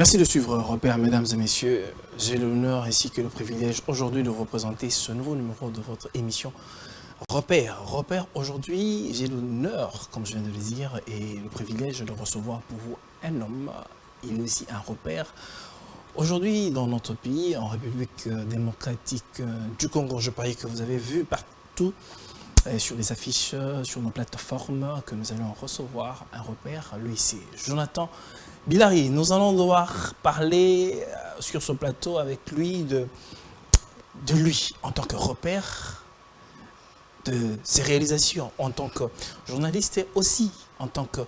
Merci de suivre Repère, mesdames et messieurs. J'ai l'honneur ainsi que le privilège aujourd'hui de représenter ce nouveau numéro de votre émission Repère. Repère, aujourd'hui, j'ai l'honneur, comme je viens de le dire, et le privilège de recevoir pour vous un homme. Il est aussi un repère. Aujourd'hui, dans notre pays, en République démocratique du Congo, je parie que vous avez vu partout sur les affiches, sur nos plateformes, que nous allons recevoir un repère. Lui, c'est Jonathan Bilari. Nous allons devoir parler sur ce plateau avec lui de lui en tant que repère, de ses réalisations en tant que journaliste et aussi en tant que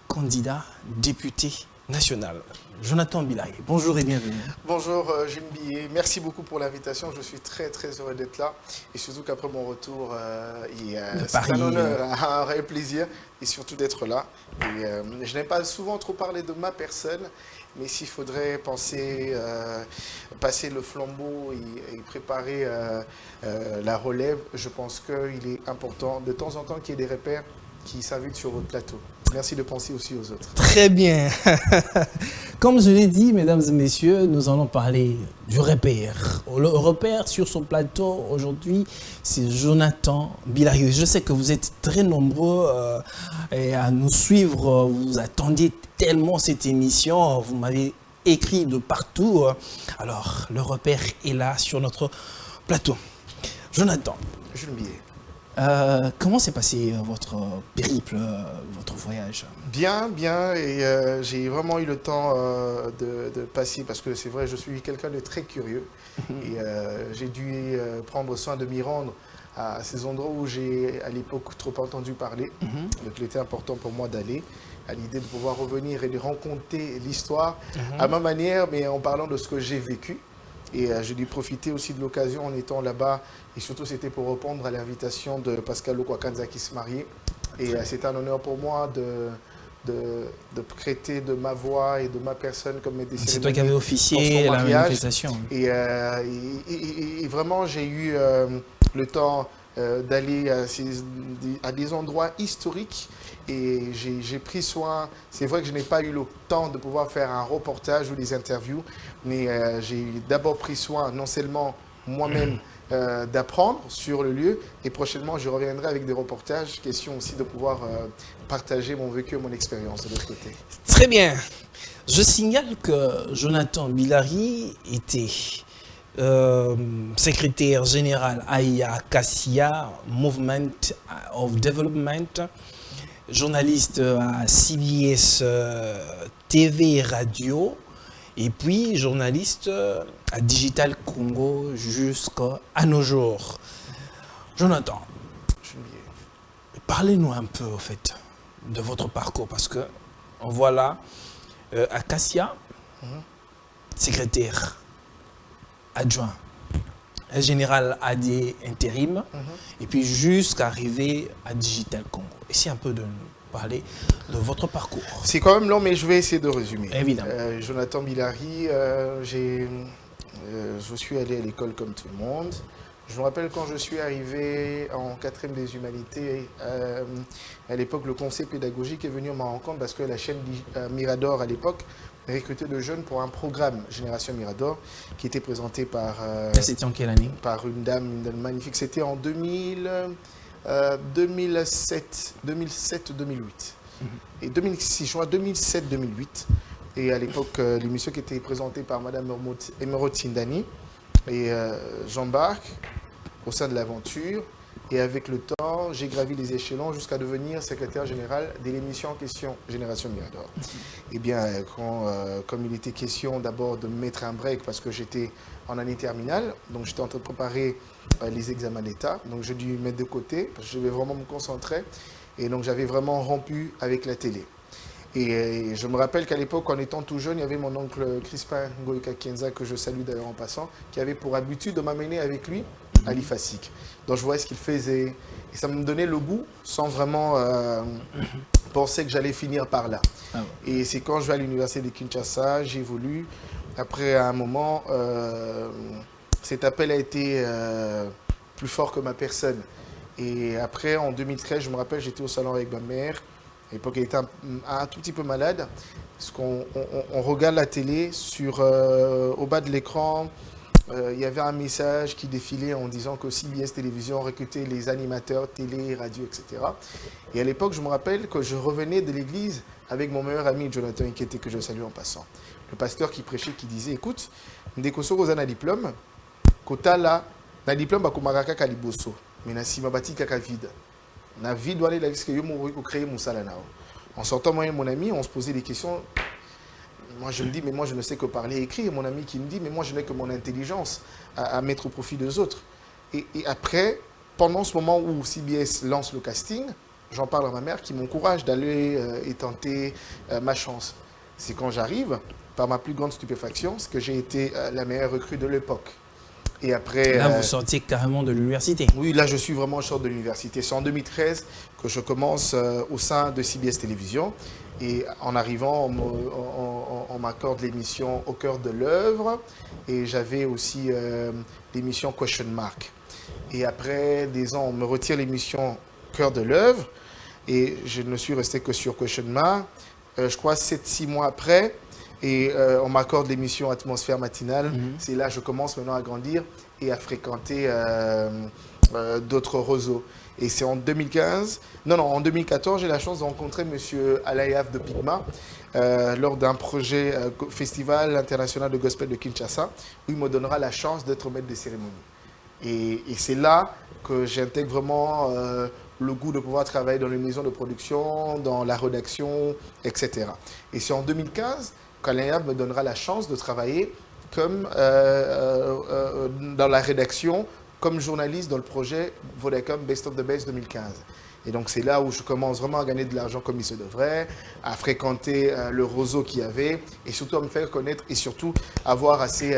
candidat député national. Jonathan Bilari, bonjour et bienvenue. Bonjour Jules Billet, merci beaucoup pour l'invitation, je suis très heureux d'être là et surtout qu'après mon retour, c'est un honneur, un réel plaisir et surtout d'être là. Et, je n'ai pas souvent trop parlé de ma personne, mais s'il faudrait penser, passer le flambeau et préparer la relève, je pense qu'il est important de temps en temps qu'il y ait des repères qui s'invitent sur votre plateau. Merci de penser aussi aux autres. Très bien. Comme je l'ai dit, mesdames et messieurs, nous allons parler du repère. Le repère sur son plateau aujourd'hui, c'est Jonathan Bilari. Je sais que vous êtes très nombreux à nous suivre. Vous attendiez tellement cette émission. Vous m'avez écrit de partout. Alors, le repère est là sur notre plateau. Jonathan. Jules Billet. Comment s'est passé votre périple, votre voyage? Bien, et j'ai vraiment eu le temps de passer, parce que c'est vrai, je suis quelqu'un de très curieux, et j'ai dû prendre soin de m'y rendre à ces endroits où j'ai à l'époque trop entendu parler, donc il était important pour moi d'aller, à l'idée de pouvoir revenir et de raconter l'histoire à ma manière, mais en parlant de ce que j'ai vécu. Et j'ai dû profiter aussi de l'occasion en étant là-bas. Et surtout, c'était pour répondre à l'invitation de Pascal Okwakanza qui se mariait. Et c'est un honneur pour moi de prêter de ma voix et de ma personne comme des cérémonies. C'est toi qui avais officié la manifestation. Et vraiment, j'ai eu le temps d'aller à des endroits historiques. Et j'ai pris soin, c'est vrai que je n'ai pas eu le temps de pouvoir faire un reportage ou des interviews, mais j'ai d'abord pris soin, non seulement moi-même, d'apprendre sur le lieu, et prochainement je reviendrai avec des reportages, question aussi de pouvoir partager mon vécu et mon expérience de l'autre côté. Très bien. Je signale que Jonathan Bilari était secrétaire général AIA Cassia, Movement of Development, journaliste à CBS TV et Radio, et puis journaliste à Digital Congo jusqu'à nos jours. Jonathan, parlez-nous un peu au fait de votre parcours, parce que on voit là à Cassia, secrétaire adjoint, un général AD intérim, et puis jusqu'à arriver à Digital Congo. Essayez un peu de nous parler de votre parcours. C'est quand même long, mais je vais essayer de résumer. Évidemment. Jonathan Bilari, je suis allé à l'école comme tout le monde. Je me rappelle quand je suis arrivé en 4e des humanités, à l'époque, le conseil pédagogique est venu à ma rencontre parce que la chaîne Mirador, à l'époque, recrutait de jeunes pour un programme Génération Mirador qui était présenté par... C'était en quelle année? Par une dame magnifique. C'était en 2007-2008. Et 2007-2008. Et à l'époque, l'émission qui était présentée par Madame Emeraude Sindani et j'embarque au sein de l'aventure. Et avec le temps, j'ai gravi les échelons jusqu'à devenir secrétaire général de l'émission en question, Génération Mirador. Et bien, comme il était question d'abord de mettre un break parce que j'étais en année terminale, donc j'étais en train de préparer les examens d'État, donc j'ai dû mettre de côté parce que je devais vraiment me concentrer. Et donc j'avais vraiment rompu avec la télé. Et je me rappelle qu'à l'époque, en étant tout jeune, il y avait mon oncle Crispin Ngoïka Kienza, que je salue d'ailleurs en passant, qui avait pour habitude de m'amener avec lui à l'IFASIC. Donc je voyais ce qu'il faisait et ça me donnait le goût sans vraiment penser que j'allais finir par là. Ah ouais. Et c'est quand je vais à l'université de Kinshasa, j'évolue. Après un moment, cet appel a été plus fort que ma personne. Et après, en 2013, je me rappelle, j'étais au salon avec ma mère. À l'époque, elle était un tout petit peu malade. Parce qu'on on regarde la télé, au bas de l'écran, il y avait un message qui défilait en disant que CBS Télévision recrutait les animateurs télé, radio, etc. Et à l'époque, je me rappelle que je revenais de l'église avec mon meilleur ami Jonathan Inquiété, que je salue en passant. Le pasteur qui prêchait, qui disait, écoute, dès que vous avez un diplôme, kota là, un diplôme, bah, kumaraka kaliboso, mais na sima bati kaka vide. Na vide, doit aller là, parce que yo m'ouvrir pour créer mon salanao. En sortant, moi et mon ami, on se posait des questions. Moi, je me dis, mais moi, je ne sais que parler et écrire. Et mon ami qui me dit, mais moi, je n'ai que mon intelligence à mettre au profit des autres. Et après, pendant ce moment où CBS lance le casting, j'en parle à ma mère qui m'encourage d'aller et tenter ma chance. C'est quand j'arrive, par ma plus grande stupéfaction, c'est que j'ai été la meilleure recrue de l'époque. Et après, là, vous sortiez carrément de l'université. Oui, là, je suis vraiment sort de l'université. C'est en 2013 que je commence au sein de CBS Télévision. Et en arrivant, on m'accorde l'émission Au cœur de l'œuvre. Et j'avais aussi l'émission Question Mark. Et après des ans, on me retire l'émission Cœur de l'œuvre. Et je ne suis resté que sur Question Mark. Je crois 7-6 mois après. Et on m'accorde l'émission Atmosphère matinale. C'est là que je commence maintenant à grandir et à fréquenter d'autres réseaux. Et c'est en 2015, en 2014, j'ai la chance de rencontrer M. Alayaf de Pigma lors d'un projet Festival international de gospel de Kinshasa, où il me donnera la chance d'être maître des cérémonies. Et c'est là que j'intègre vraiment le goût de pouvoir travailler dans les maisons de production, dans la rédaction, etc. Et c'est en 2015 qu'Alayaf me donnera la chance de travailler comme dans la rédaction, comme journaliste dans le projet Vodacom Best of the Best 2015. Et donc c'est là où je commence vraiment à gagner de l'argent comme il se devrait, à fréquenter le réseau qu'il y avait et surtout à me faire connaître et surtout avoir assez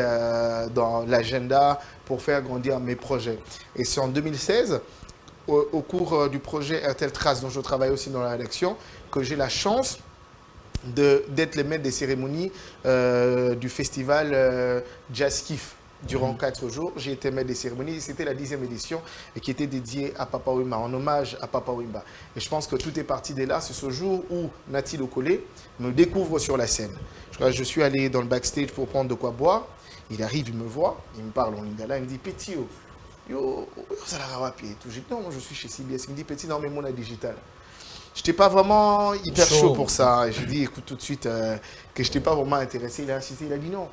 dans l'agenda pour faire grandir mes projets. Et c'est en 2016, au cours du projet RTL Trace, dont je travaille aussi dans la rédaction, que j'ai la chance d'être le maître des cérémonies du festival Jazz Kiff. Durant 4 jours, j'ai été maître des cérémonies. C'était la 10e édition et qui était dédiée à Papa Wemba, en hommage à Papa Wemba. Et je pense que tout est parti de là. C'est ce jour où Nati Lokole me découvre sur la scène. Je suis allé dans le backstage pour prendre de quoi boire. Il arrive, il me voit, il me parle en lingala. Il me dit, Petit, ça l'a rawapi et tout. Je dis, non, je suis chez CBS. Il me dit, Petit, non, mais mon a digital. Je n'étais pas vraiment hyper chaud pour ça. Et je lui ai dit, écoute, tout de suite, que je n'étais pas vraiment intéressé. Il a insisté, il a dit non.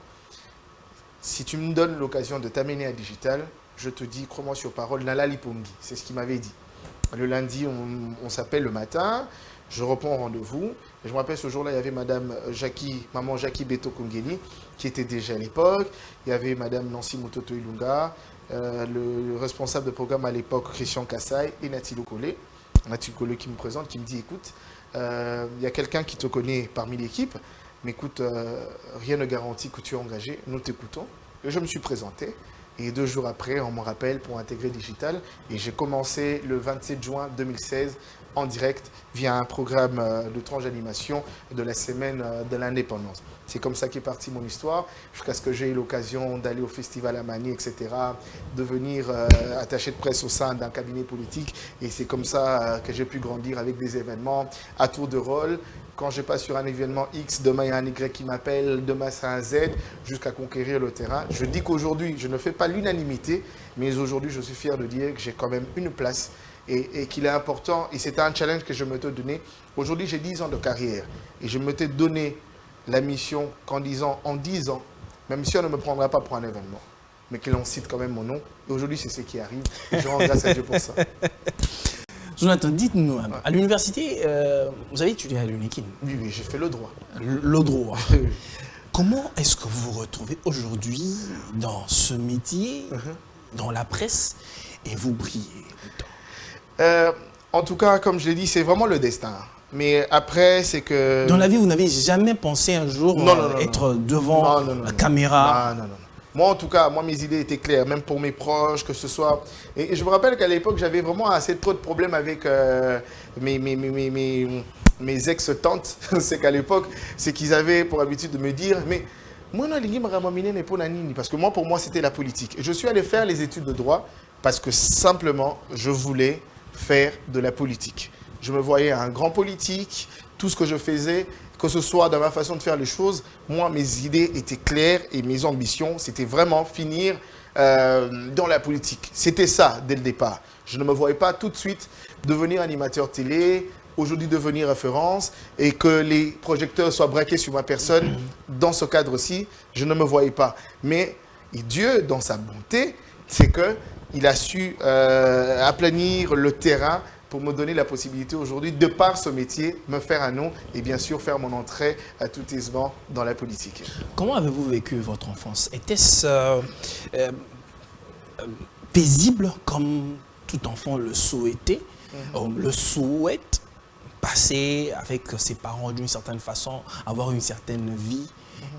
Si tu me donnes l'occasion de t'amener à Digital, je te dis, crois-moi sur parole, Nala Lipongi. C'est ce qu'il m'avait dit. Le lundi, on s'appelle le matin, je reprends rendez-vous. Et je me rappelle, ce jour-là, il y avait maman Jackie Beto Kongeli, qui était déjà à l'époque. Il y avait madame Nancy Mototo Ilunga, le responsable de programme à l'époque, Christian Kassai, et Nati Lokole. Nati Lokole qui me présente, qui me dit, écoute, il y a quelqu'un qui te connaît parmi l'équipe. Mais écoute, rien ne garantit que tu es engagé, nous t'écoutons. Et je me suis présenté. Et 2 jours après, on me rappelle pour intégrer Digital. Et j'ai commencé le 27 juin 2016 en direct via un programme de tranche d'animation de la semaine de l'indépendance. C'est comme ça qu'est partie mon histoire, jusqu'à ce que j'ai eu l'occasion d'aller au festival à Mani, etc., devenir attaché de presse au sein d'un cabinet politique. Et c'est comme ça que j'ai pu grandir avec des événements à tour de rôle. Quand je passe sur un événement X, demain il y a un Y qui m'appelle, demain c'est un Z, jusqu'à conquérir le terrain. Je dis qu'aujourd'hui, je ne fais pas l'unanimité, mais aujourd'hui, je suis fier de dire que j'ai quand même une place et qu'il est important. Et c'était un challenge que je me suis donné. Aujourd'hui, j'ai 10 ans de carrière et je me suis donné la mission qu'en 10 ans, même si on ne me prendra pas pour un événement, mais que l'on cite quand même mon nom. Et aujourd'hui, c'est ce qui arrive. Et je rends grâce à Dieu pour ça. Jonathan, dites-nous, à l'université, vous avez étudié à l'UNIKIN? Oui, j'ai fait le droit. Le droit. Comment est-ce que vous vous retrouvez aujourd'hui dans ce métier, dans la presse, et vous brillez autant? En tout cas, comme je l'ai dit, c'est vraiment le destin. Mais après, c'est que... Dans la vie, vous n'avez jamais pensé un jour être devant la caméra? Non. Moi, en tout cas, mes idées étaient claires, même pour mes proches, que ce soit... Et je me rappelle qu'à l'époque, j'avais vraiment assez trop de problèmes avec mes ex-tantes. C'est qu'à l'époque, c'est qu'ils avaient pour habitude de me dire, mais moi, parce que moi, pour moi, c'était la politique. Et je suis allé faire les études de droit parce que simplement, je voulais faire de la politique. Je me voyais un grand politique. Tout ce que je faisais, que ce soit dans ma façon de faire les choses, moi, mes idées étaient claires et mes ambitions, c'était vraiment finir dans la politique. C'était ça, dès le départ. Je ne me voyais pas tout de suite devenir animateur télé, aujourd'hui devenir référence et que les projecteurs soient braqués sur ma personne. Dans ce cadre-ci, je ne me voyais pas. Mais Dieu, dans sa bonté, c'est qu'il a su aplanir le terrain pour me donner la possibilité aujourd'hui, de par ce métier, me faire un nom et bien sûr faire mon entrée à tout aisement dans la politique. Comment avez-vous vécu votre enfance? Était-ce paisible comme tout enfant le souhaitait, le souhaite, passer avec ses parents d'une certaine façon, avoir une certaine vie,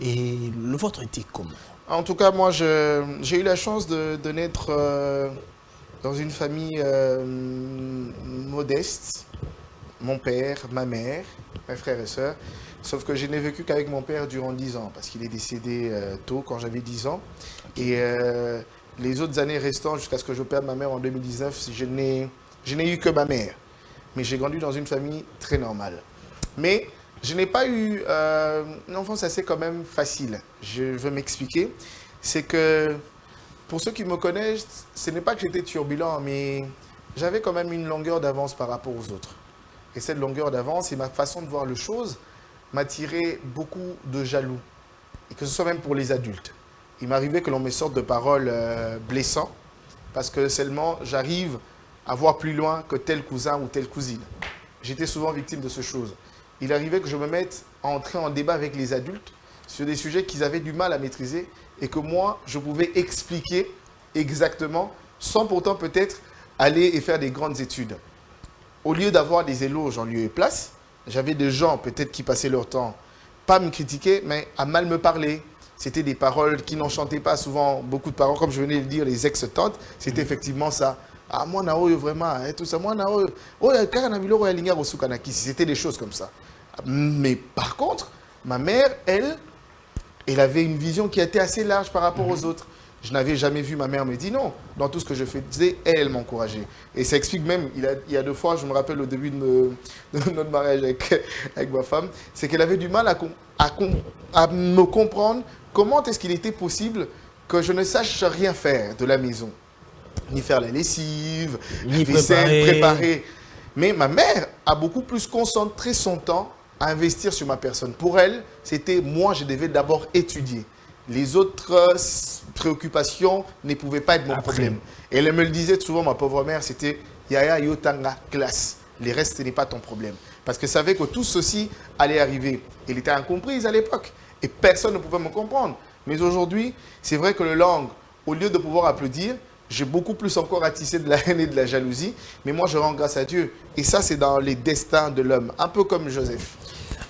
et le vôtre était comment? En tout cas, moi, j'ai eu la chance de naître dans une famille modeste. Mon père, ma mère, mes frères et sœurs. Sauf que je n'ai vécu qu'avec mon père durant 10 ans, parce qu'il est décédé tôt, quand j'avais 10 ans. Et les autres années restantes, jusqu'à ce que je perde ma mère en 2019, je n'ai eu que ma mère. Mais j'ai grandi dans une famille très normale. Mais je n'ai pas eu une enfance assez quand même facile. Je veux m'expliquer. C'est que, pour ceux qui me connaissent, ce n'est pas que j'étais turbulent, mais j'avais quand même une longueur d'avance par rapport aux autres. Et cette longueur d'avance et ma façon de voir les choses m'attirait beaucoup de jaloux. Et que ce soit même pour les adultes. Il m'arrivait que l'on me sorte de paroles blessantes, parce que seulement j'arrive à voir plus loin que tel cousin ou telle cousine. J'étais souvent victime de ces choses. Il arrivait que je me mette à entrer en débat avec les adultes sur des sujets qu'ils avaient du mal à maîtriser et que moi, je pouvais expliquer exactement, sans pourtant peut-être aller et faire des grandes études. Au lieu d'avoir des éloges en lieu et place, j'avais des gens peut-être qui passaient leur temps, pas à me critiquer, mais à mal me parler. C'était des paroles qui n'enchantaient pas souvent, beaucoup de paroles, comme je venais de le dire, les ex-tantes, c'était effectivement ça. Ah, moi, Nao, vraiment, tout ça, moi, Nao, c'était des choses comme ça. Mais par contre, ma mère, elle avait une vision qui était assez large par rapport aux autres. Je n'avais jamais vu ma mère me dire non. Dans tout ce que je faisais, elle m'encourageait. Et ça explique même, il y a 2 fois, je me rappelle au début de notre mariage avec ma femme, c'est qu'elle avait du mal à me comprendre comment est-ce qu'il était possible que je ne sache rien faire de la maison. Ni faire la lessive, Ni la vaisselle, préparer. Mais ma mère a beaucoup plus concentré son temps à investir sur ma personne. Pour elle, c'était moi, je devais d'abord étudier. Les autres préoccupations ne pouvaient pas être mon problème. Et elle me le disait souvent, ma pauvre mère, c'était Yaya Yotanga, classe. Les restes, ce n'est pas ton problème. Parce qu'elle savait que tout ceci allait arriver. Elle était incomprise à l'époque. Et personne ne pouvait me comprendre. Mais aujourd'hui, c'est vrai que le langue, au lieu de pouvoir applaudir, j'ai beaucoup plus encore attisé de la haine et de la jalousie. Mais moi, je rends grâce à Dieu. Et ça, c'est dans les destins de l'homme. Un peu comme Joseph.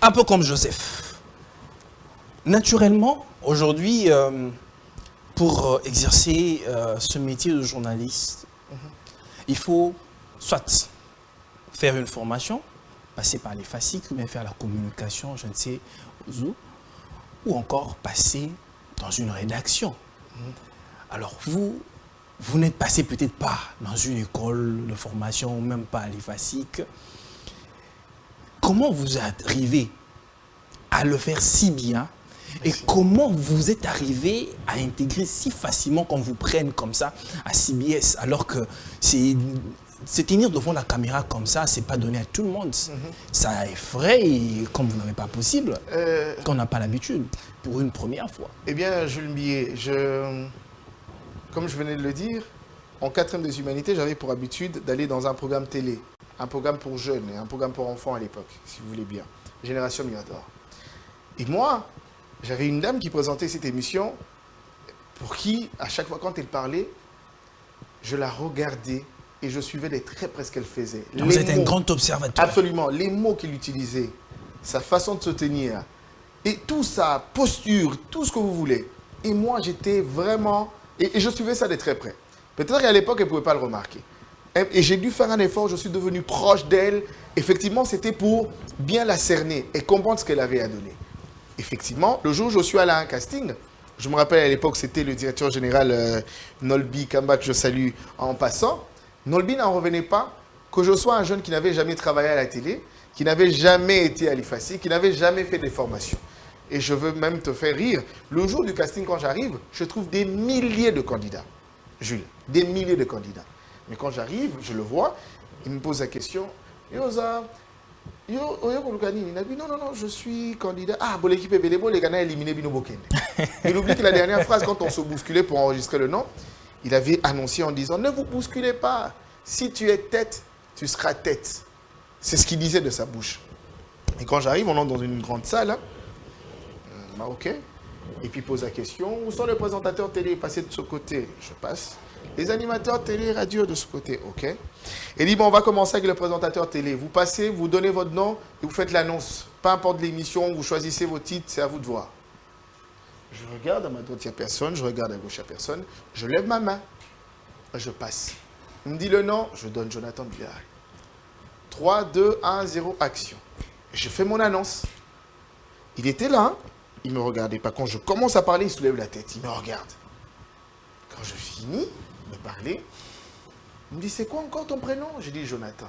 Un peu comme Joseph. Naturellement, aujourd'hui, pour exercer ce métier de journaliste, il faut soit faire une formation, passer par les FASIC, ou bien faire la communication, je ne sais où, ou encore passer dans une rédaction. Alors vous n'êtes passé peut-être pas dans une école de formation, ou même pas à l'EFASIC. Comment vous arrivez à le faire si bien? Et comment vous êtes arrivé à intégrer si facilement qu'on vous prenne comme ça à CBS, alors que se tenir devant la caméra comme ça, c'est pas donné à tout le monde. Ça effraie comme vous n'avez pas possible, qu'on n'a pas l'habitude, pour une première fois. Eh bien, Jules Millet, comme je venais de le dire, en 4e des humanités, j'avais pour habitude d'aller dans un programme télé, un programme pour jeunes et un programme pour enfants à l'époque, si vous voulez bien, Génération Mirador. Et moi, j'avais une dame qui présentait cette émission, pour qui, à chaque fois quand elle parlait, je la regardais et je suivais de très près ce qu'elle faisait. Vous êtes un grand observateur. Absolument. Les mots qu'il utilisait, sa façon de se tenir, et toute sa posture, tout ce que vous voulez. Et moi, j'étais vraiment... Et je suivais ça de très près. Peut-être qu'à l'époque, elle ne pouvait pas le remarquer. Et j'ai dû faire un effort, je suis devenu proche d'elle. Effectivement, c'était pour bien la cerner et comprendre ce qu'elle avait à donner. Effectivement, le jour où je suis allé à un casting, je me rappelle à l'époque, c'était le directeur général Nolbi Kamba, que je salue en passant. Nolbi n'en revenait pas que je sois un jeune qui n'avait jamais travaillé à la télé, qui n'avait jamais été à l'IFACI, qui n'avait jamais fait des formations. Et je veux même te faire rire. Le jour du casting, quand j'arrive, je trouve des milliers de candidats. Jules, des milliers de candidats. Mais quand j'arrive, je le vois, il me pose la question, Yoza, non, je suis candidat. Ah, bon, l'équipe est belle, les Ghana éliminé Bino Bokende. Il oublie que la dernière phrase, quand on se bousculait pour enregistrer le nom, il avait annoncé en disant, ne vous bousculez pas. Si tu es tête, tu seras tête. C'est ce qu'il disait de sa bouche. Et quand j'arrive, on entre dans une grande salle. Ok. Et puis il pose la question, où sont les présentateurs télé? Passez de ce côté. Je passe. Les animateurs télé, radio de ce côté. Ok. Et il dit, bon, on va commencer avec le présentateur télé. Vous passez, vous donnez votre nom et vous faites l'annonce. Peu importe l'émission, vous choisissez vos titres, c'est à vous de voir. Je regarde, à ma droite, il n'y a personne. Je regarde à gauche, il n'y a personne. Je lève ma main. Je passe. Il me dit le nom, je donne Jonathan Biard. 3, 2, 1, 0, action. Je fais mon annonce. Il était là, hein. Il ne me regardait pas. Quand je commence à parler, il soulève la tête. Il me regarde. Quand je finis de parler, il me dit, c'est quoi encore ton prénom? J'ai dit Jonathan.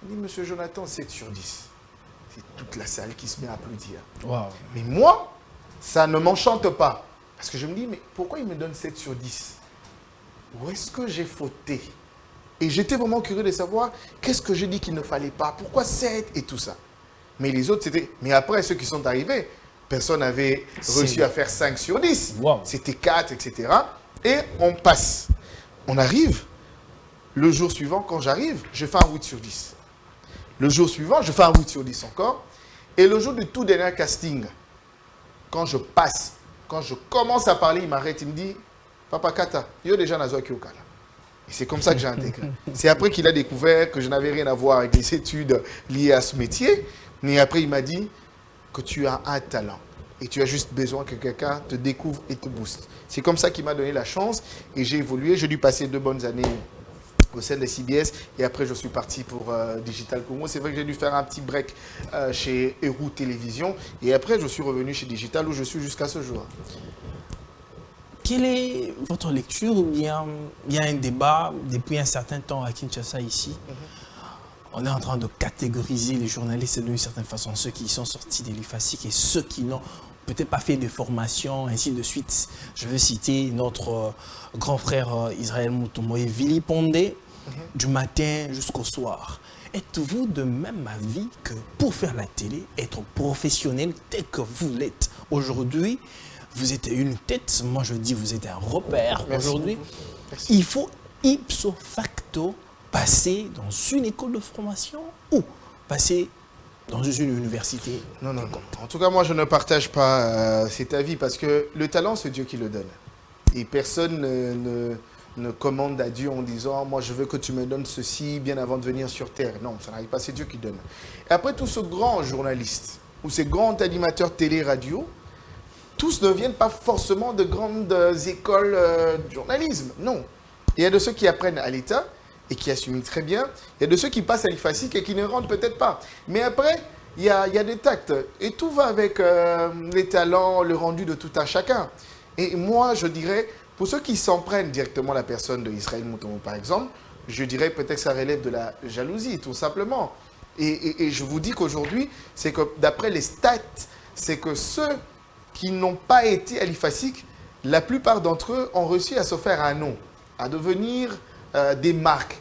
Il me dit, monsieur Jonathan, 7 sur 10. C'est toute la salle qui se met à applaudir. Wow. Mais moi, ça ne m'enchante pas. Parce que je me dis, mais pourquoi il me donne 7 sur 10? Où est-ce que j'ai fauté? Et j'étais vraiment curieux de savoir qu'est-ce que j'ai dit qu'il ne fallait pas, pourquoi 7 et tout ça. Mais les autres, c'était... Mais après, ceux qui sont arrivés, personne n'avait réussi à faire 5 sur 10. Wow. C'était 4, etc. Et on passe. On arrive. Le jour suivant, quand j'arrive, je fais un 8 sur 10. Le jour suivant, je fais un 8 sur 10 encore. Et le jour du tout dernier casting, quand je passe, quand je commence à parler, il m'arrête, il me dit, Papa Kata, yo déjà nazo kiokala. Et c'est comme ça que j'ai intégré. C'est après qu'il a découvert que je n'avais rien à voir avec les études liées à ce métier. Mais après, il m'a dit que tu as un talent. Et tu as juste besoin que quelqu'un te découvre et te booste. C'est comme ça qu'il m'a donné la chance. Et j'ai évolué. J'ai dû passer 2 bonnes années au sein de CBS. Et après, je suis parti pour Digital Congo. C'est vrai que j'ai dû faire un petit break chez Eru Télévision. Et après, je suis revenu chez Digital où je suis jusqu'à ce jour. Quelle est votre lecture ou bien il y a un débat depuis un certain temps à Kinshasa ici? On est en train de catégoriser les journalistes d'une certaine façon, ceux qui sont sortis de l'IFACIC et ceux qui n'ont peut-être pas fait de formation, ainsi de suite. Je veux citer notre grand frère Israël Mutomboye, vilipendé du matin jusqu'au soir. Êtes-vous de même avis que pour faire la télé, être professionnel tel que vous l'êtes aujourd'hui, vous êtes une tête, moi je dis vous êtes un repère aujourd'hui. Il faut ipso facto passer dans une école de formation ou passer dans une université? Non. En tout cas, moi je ne partage pas cet avis parce que le talent, c'est Dieu qui le donne. Et personne ne commande à Dieu en disant « moi je veux que tu me donnes ceci bien avant de venir sur terre ». Non, ça n'arrive pas, c'est Dieu qui donne. Et après, tous ces grands journalistes ou ces grands animateurs télé-radio, tous ne viennent pas forcément de grandes écoles de journalisme, non. Il y a de ceux qui apprennent à l'État et qui assument très bien. Il y a de ceux qui passent à l'IFACIC et qui ne rentrent peut-être pas. Mais après, il y a des tacts. Et tout va avec les talents, le rendu de tout un chacun. Et moi, je dirais, pour ceux qui s'en prennent directement la personne de Israël Mutombo, par exemple, je dirais peut-être que ça relève de la jalousie, tout simplement. Et je vous dis qu'aujourd'hui, c'est que d'après les stats, c'est que ceux qui n'ont pas été à l'IFACIC, la plupart d'entre eux ont réussi à se faire un nom, à devenir des marques,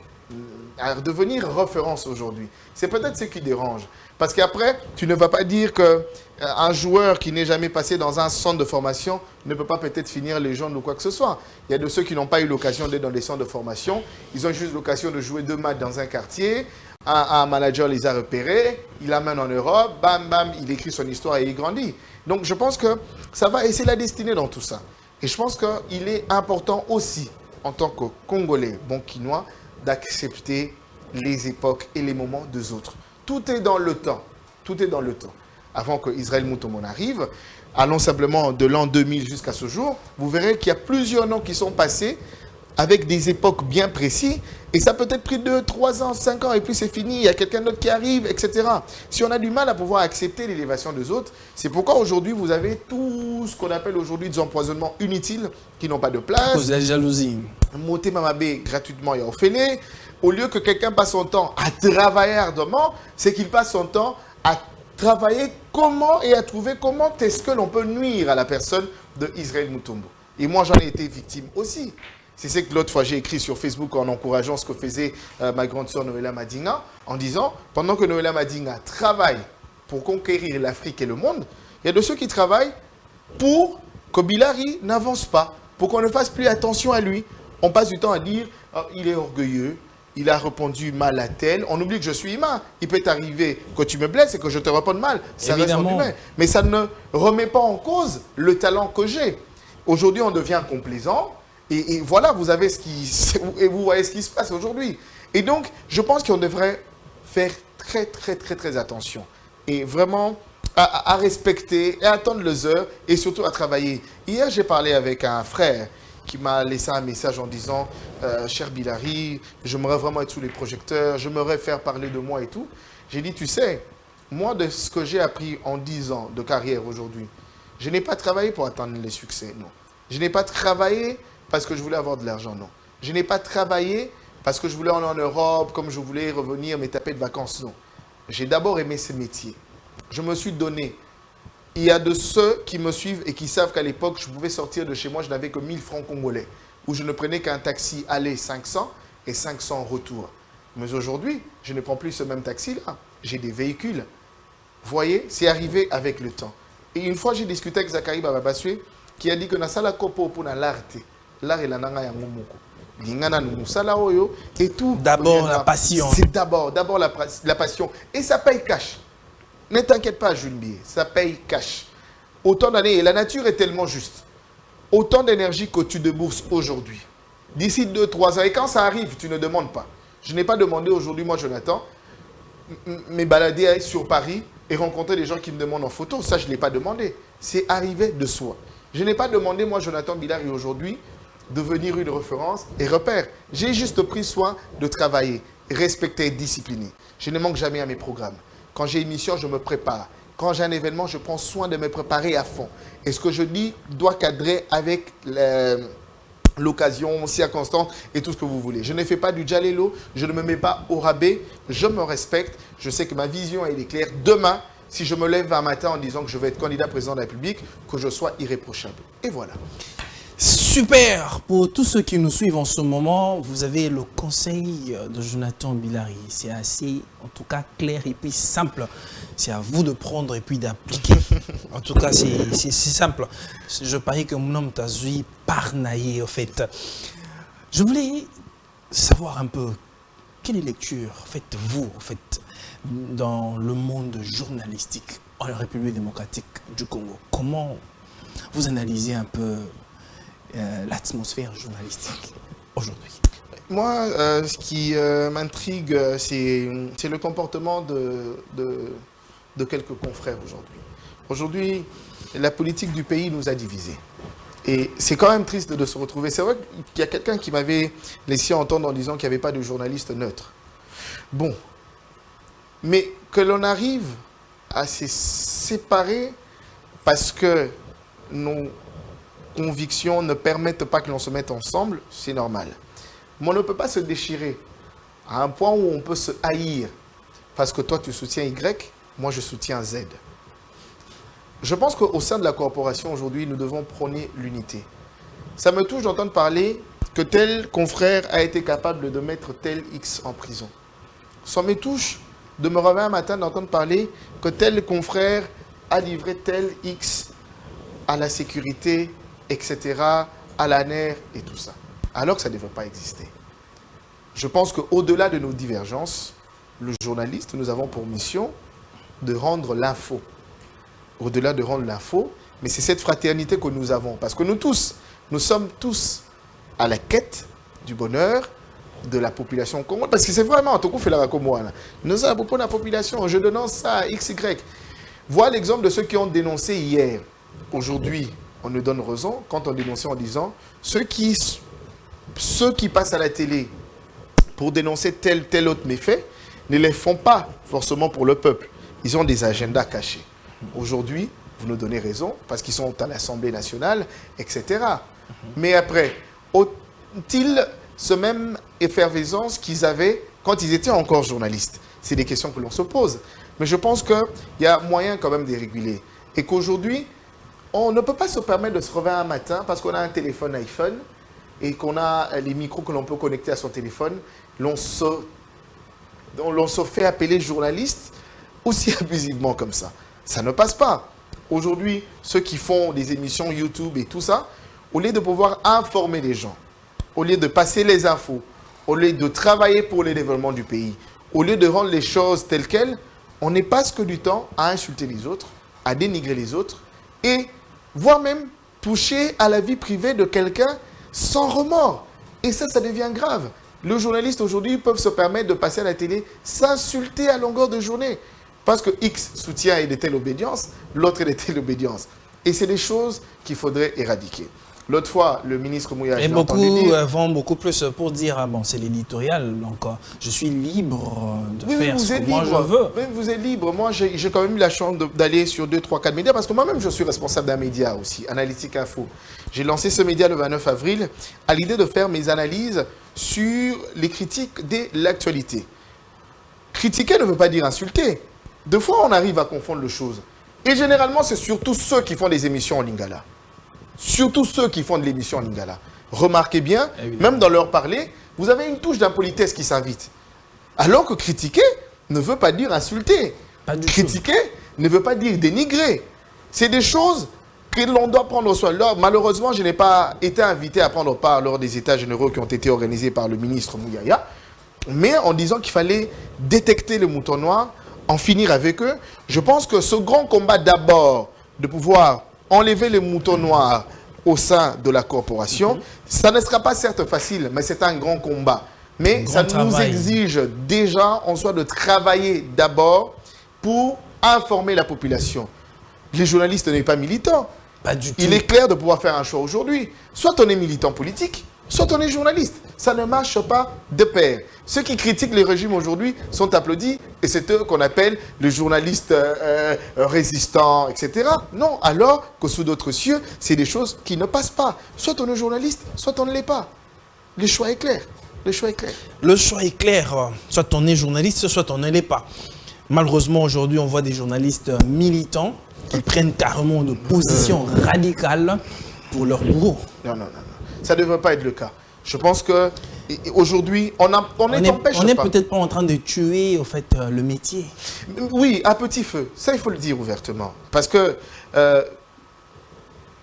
à devenir référence aujourd'hui. C'est peut-être ce qui dérange. Parce qu'après, tu ne vas pas dire qu'un joueur qui n'est jamais passé dans un centre de formation ne peut pas peut-être finir légende ou quoi que ce soit. Il y a de ceux qui n'ont pas eu l'occasion d'être dans des centres de formation. Ils ont juste l'occasion de jouer 2 matchs dans un quartier. Un manager les a repérés, il l'amène en Europe, bam, bam, il écrit son histoire et il grandit. Donc je pense que ça va, et c'est la destinée dans tout ça. Et je pense qu'il est important aussi, en tant que Congolais, bon Quinois, d'accepter les époques et les moments des autres. Tout est dans le temps. Tout est dans le temps. Avant que Israël Mutombo arrive, allons simplement de l'an 2000 jusqu'à ce jour, vous verrez qu'il y a plusieurs noms qui sont passés avec des époques bien précises, et ça peut être pris 2, 3 ans, 5 ans, et puis c'est fini, il y a quelqu'un d'autre qui arrive, etc. Si on a du mal à pouvoir accepter l'élévation des autres, c'est pourquoi aujourd'hui vous avez tout ce qu'on appelle aujourd'hui des empoisonnements inutiles qui n'ont pas de place. À cause de la jalousie. Monter Mamabé gratuitement et Ophéné, au lieu que quelqu'un passe son temps à travailler ardemment, c'est qu'il passe son temps à travailler comment et à trouver comment est-ce que l'on peut nuire à la personne de Israël Mutombo. Et moi, j'en ai été victime aussi. C'est ce que l'autre fois, j'ai écrit sur Facebook en encourageant ce que faisait ma grande sœur Noëlla Madinga, en disant, pendant que Noëlla Madinga travaille pour conquérir l'Afrique et le monde, il y a de ceux qui travaillent pour que Bilari n'avance pas, pour qu'on ne fasse plus attention à lui. On passe du temps à dire, oh, il est orgueilleux, il a répondu mal à tel. On oublie que je suis humain. Il peut t'arriver que tu me blesses et que je te réponde mal. Ça reste en humain. Mais ça ne remet pas en cause le talent que j'ai. Aujourd'hui, on devient complaisant. Et voilà, vous avez et vous voyez ce qui se passe aujourd'hui. Et donc, je pense qu'on devrait faire très attention. Et vraiment à respecter et à attendre les heures et surtout à travailler. Hier, j'ai parlé avec un frère qui m'a laissé un message en disant cher Bilari, j'aimerais vraiment être sous les projecteurs, j'aimerais faire parler de moi et tout. J'ai dit, tu sais, moi, de ce que j'ai appris en 10 ans de carrière aujourd'hui, je n'ai pas travaillé pour atteindre les succès, non. Je n'ai pas travaillé parce que je voulais avoir de l'argent, non. Je n'ai pas travaillé parce que je voulais aller en Europe, comme je voulais revenir, me taper de vacances, non. J'ai d'abord aimé ce métier. Je me suis donné. Il y a de ceux qui me suivent et qui savent qu'à l'époque, je pouvais sortir de chez moi, je n'avais que 1000 francs congolais, où je ne prenais qu'un taxi aller 500 et 500 retour. Mais aujourd'hui, je ne prends plus ce même taxi-là. J'ai des véhicules. Vous voyez, c'est arrivé avec le temps. Et une fois, j'ai discuté avec Zachary Bababasue, qui a dit que Nasala Kopo pour l'art est la nanga ya ngomoko. Et tout. D'abord la passion. C'est d'abord la passion. Et ça paye cash. Ne t'inquiète pas, Jules Bié, ça paye cash. Autant d'années, et la nature est tellement juste. Autant d'énergie que tu débourses aujourd'hui. D'ici 2-3 ans, et quand ça arrive, tu ne demandes pas. Je n'ai pas demandé aujourd'hui, moi Jonathan, me balader sur Paris et rencontrer des gens qui me demandent en photo. Ça, je ne l'ai pas demandé. C'est arrivé de soi. Je n'ai pas demandé, moi Jonathan Bilari, aujourd'hui, devenir une référence et repère. J'ai juste pris soin de travailler, respecter et discipliner. Je ne manque jamais à mes programmes. Quand j'ai une mission, je me prépare. Quand j'ai un événement, je prends soin de me préparer à fond. Et ce que je dis doit cadrer avec l'occasion, circonstance et tout ce que vous voulez. Je ne fais pas du jalelo, je ne me mets pas au rabais, je me respecte. Je sais que ma vision elle est claire. Demain, si je me lève un matin en disant que je vais être candidat président de la République, que je sois irréprochable. Et voilà. Super! Pour tous ceux qui nous suivent en ce moment, vous avez le conseil de Jonathan Bilari. C'est assez, en tout cas, clair et puis simple. C'est à vous de prendre et puis d'appliquer. En tout cas, c'est simple. Je parie que mon homme t'a zui par naïe, en fait. Je voulais savoir un peu, quelle lecture faites-vous, en fait, dans le monde journalistique en République démocratique du Congo? Comment vous analysez un peu l'atmosphère journalistique aujourd'hui? Moi, ce qui m'intrigue, c'est le comportement de quelques confrères aujourd'hui. Aujourd'hui, la politique du pays nous a divisés. Et c'est quand même triste de se retrouver. C'est vrai qu'il y a quelqu'un qui m'avait laissé entendre en disant qu'il n'y avait pas de journaliste neutre. Bon. Mais que l'on arrive à se séparer parce que nos convictions ne permettent pas que l'on se mette ensemble, c'est normal. Mais on ne peut pas se déchirer à un point où on peut se haïr parce que toi tu soutiens Y, moi je soutiens Z. Je pense qu'au sein de la corporation aujourd'hui, nous devons prôner l'unité. Ça me touche d'entendre parler que tel confrère a été capable de mettre tel X en prison. Ça me touche de me réveiller un matin d'entendre parler que tel confrère a livré tel X à la sécurité, etc., à la NER et tout ça. Alors que ça ne devrait pas exister. Je pense qu'au-delà de nos divergences, le journaliste, nous avons pour mission de rendre l'info. Au-delà de rendre l'info, mais c'est cette fraternité que nous avons. Parce que nous sommes tous à la quête du bonheur de la population congolaise. Parce que c'est vraiment, en tout cas, fait la comme moi. Nous avons beaucoup de la population, je dénonce ça à XY. Voilà l'exemple de ceux qui ont dénoncé hier. Aujourd'hui, on nous donne raison quand on dénonçait en disant ceux qui passent à la télé pour dénoncer tel autre méfait ne les font pas forcément pour le peuple. Ils ont des agendas cachés. Aujourd'hui, vous nous donnez raison parce qu'ils sont à l'Assemblée nationale, etc. Mais après, ont-ils ce même effervescence qu'ils avaient quand ils étaient encore journalistes. C'est des questions que l'on se pose. Mais je pense qu'il y a moyen quand même de réguler. Et qu'aujourd'hui, on ne peut pas se permettre de se réveiller un matin parce qu'on a un téléphone iPhone et qu'on a les micros que l'on peut connecter à son téléphone. L'on se fait appeler journaliste aussi abusivement comme ça. Ça ne passe pas. Aujourd'hui, ceux qui font des émissions YouTube et tout ça, au lieu de pouvoir informer les gens, au lieu de passer les infos, au lieu de travailler pour le développement du pays, au lieu de rendre les choses telles quelles, on ne passe que du temps à insulter les autres, à dénigrer les autres et voire même toucher à la vie privée de quelqu'un sans remords. Et ça devient grave. Les journalistes aujourd'hui peuvent se permettre de passer à la télé, s'insulter à longueur de journée. Parce que X soutient de telle obédience, l'autre est de telle obédience. Et c'est des choses qu'il faudrait éradiquer. L'autre fois, le ministre Mouya... Et beaucoup vont beaucoup plus pour dire, ah bon, c'est l'éditorial, donc je suis libre de faire ce que moi je veux. Oui, vous êtes libre. Moi, j'ai quand même eu la chance d'aller sur 2, 3, 4 médias, parce que moi-même, je suis responsable d'un média aussi, Analytique Info. J'ai lancé ce média le 29 avril à l'idée de faire mes analyses sur les critiques de l'actualité. Critiquer ne veut pas dire insulter. Deux fois, on arrive à confondre les choses. Et généralement, c'est surtout ceux qui font des émissions en lingala. Surtout ceux qui font de l'émission en lingala. Remarquez bien, même dans leur parler, vous avez une touche d'impolitesse qui s'invite. Alors que critiquer ne veut pas dire insulter. Critiquer ne veut pas dire dénigrer. C'est des choses que l'on doit prendre soin. Malheureusement, je n'ai pas été invité à prendre part lors des états généraux qui ont été organisés par le ministre Mouyaya, mais en disant qu'il fallait détecter les moutons noirs, en finir avec eux. Je pense que ce grand combat d'abord de pouvoir enlever les moutons noirs au sein de la corporation, ça ne sera pas certes facile, mais c'est un grand combat. Mais ça nous exige déjà en soi de travailler d'abord pour informer la population. Les journalistes n'est pas militants. Pas du tout. Il est clair de pouvoir faire un choix aujourd'hui. Soit on est militant politique, soit on est journaliste. Ça ne marche pas de pair. Ceux qui critiquent les régimes aujourd'hui sont applaudis et c'est eux qu'on appelle les journalistes résistants, etc. Non, alors que sous d'autres cieux, c'est des choses qui ne passent pas. Soit on est journaliste, soit on ne l'est pas. Le choix est clair. Le choix est clair. Le choix est clair. Soit on est journaliste, soit on ne l'est pas. Malheureusement, aujourd'hui, on voit des journalistes militants qui prennent carrément de positions radicales pour leur bourreau. Non. Ça ne devrait pas être le cas. Je pense qu'aujourd'hui, on n'est peut-être pas en train de tuer au fait, le métier. Oui, à petit feu. Ça, il faut le dire ouvertement. Parce que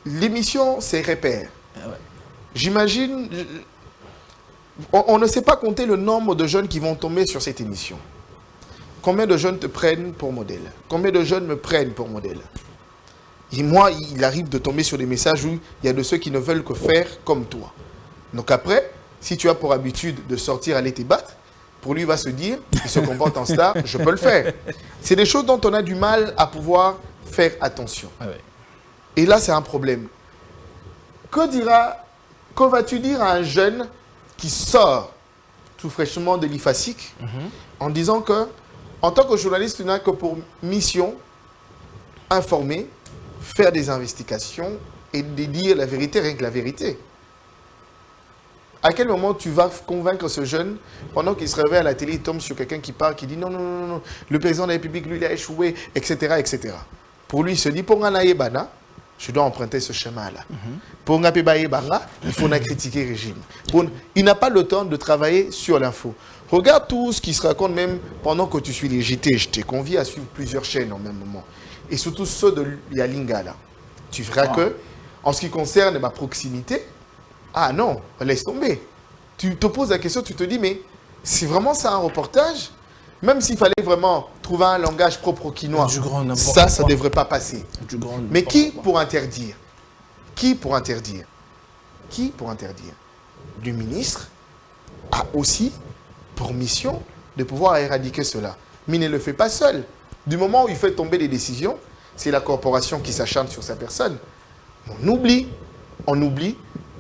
l'émission, c'est repère. Ah ouais. J'imagine... On ne sait pas compter le nombre de jeunes qui vont tomber sur cette émission. Combien de jeunes te prennent pour modèle? Combien de jeunes me prennent pour modèle? Et moi, il arrive de tomber sur des messages où il y a de ceux qui ne veulent que faire comme toi. Donc après, si tu as pour habitude de sortir aller te battre, pour lui, il va se dire, il se comporte en star, je peux le faire. C'est des choses dont on a du mal à pouvoir faire attention. Ah ouais. Et là, c'est un problème. Que vas-tu dire à un jeune qui sort tout fraîchement de l'IFASIC en disant que, en tant que journaliste, tu n'as que pour mission informer, faire des investigations et de dire la vérité, rien que la vérité. À quel moment tu vas convaincre ce jeune, pendant qu'il se réveille à la télé, il tombe sur quelqu'un qui parle, qui dit non, le président de la République, lui, il a échoué, etc., etc. Pour lui, il se dit, pour Bana, je dois emprunter ce chemin-là. Pour Bana, il faut critiquer le régime. Il n'a pas le temps de travailler sur l'info. Regarde tout ce qui se raconte même pendant que tu suis les JT. Je t'ai convié à suivre plusieurs chaînes en même moment. Et surtout ceux de Lingala. Tu verras que, en ce qui concerne ma proximité, ah non, laisse tomber. Tu te poses la question, tu te dis, mais c'est vraiment ça un reportage? Même s'il fallait vraiment trouver un langage propre au quinois, ça ne devrait pas passer. Mais qui pour interdire? Qui pour interdire? Qui pour interdire? Le ministre a aussi pour mission de pouvoir éradiquer cela. Mais il ne le fait pas seul. Du moment où il fait tomber des décisions, c'est la corporation qui s'acharne sur sa personne. On oublie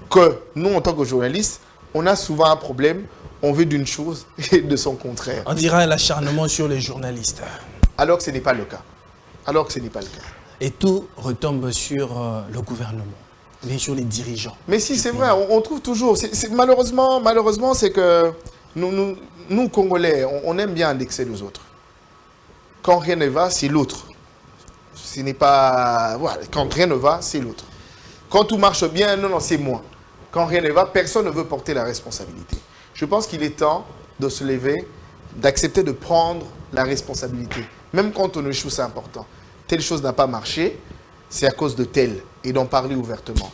que nous, en tant que journalistes, on a souvent un problème, on veut d'une chose et de son contraire. On dirait l'acharnement sur les journalistes. Alors que ce n'est pas le cas. Alors que ce n'est pas le cas. Et tout retombe sur le gouvernement. Bien sûr, les dirigeants. Mais si, c'est vrai, on trouve toujours. Malheureusement, c'est que nous, Congolais, on aime bien indexer les autres. Quand rien ne va, c'est l'autre. Ce n'est pas... Voilà, quand rien ne va, c'est l'autre. Quand tout marche bien, non, c'est moi. Quand rien ne va, personne ne veut porter la responsabilité. Je pense qu'il est temps de se lever, d'accepter de prendre la responsabilité. Même quand on échoue, c'est important. Telle chose n'a pas marché, c'est à cause de tel. Et d'en parler ouvertement.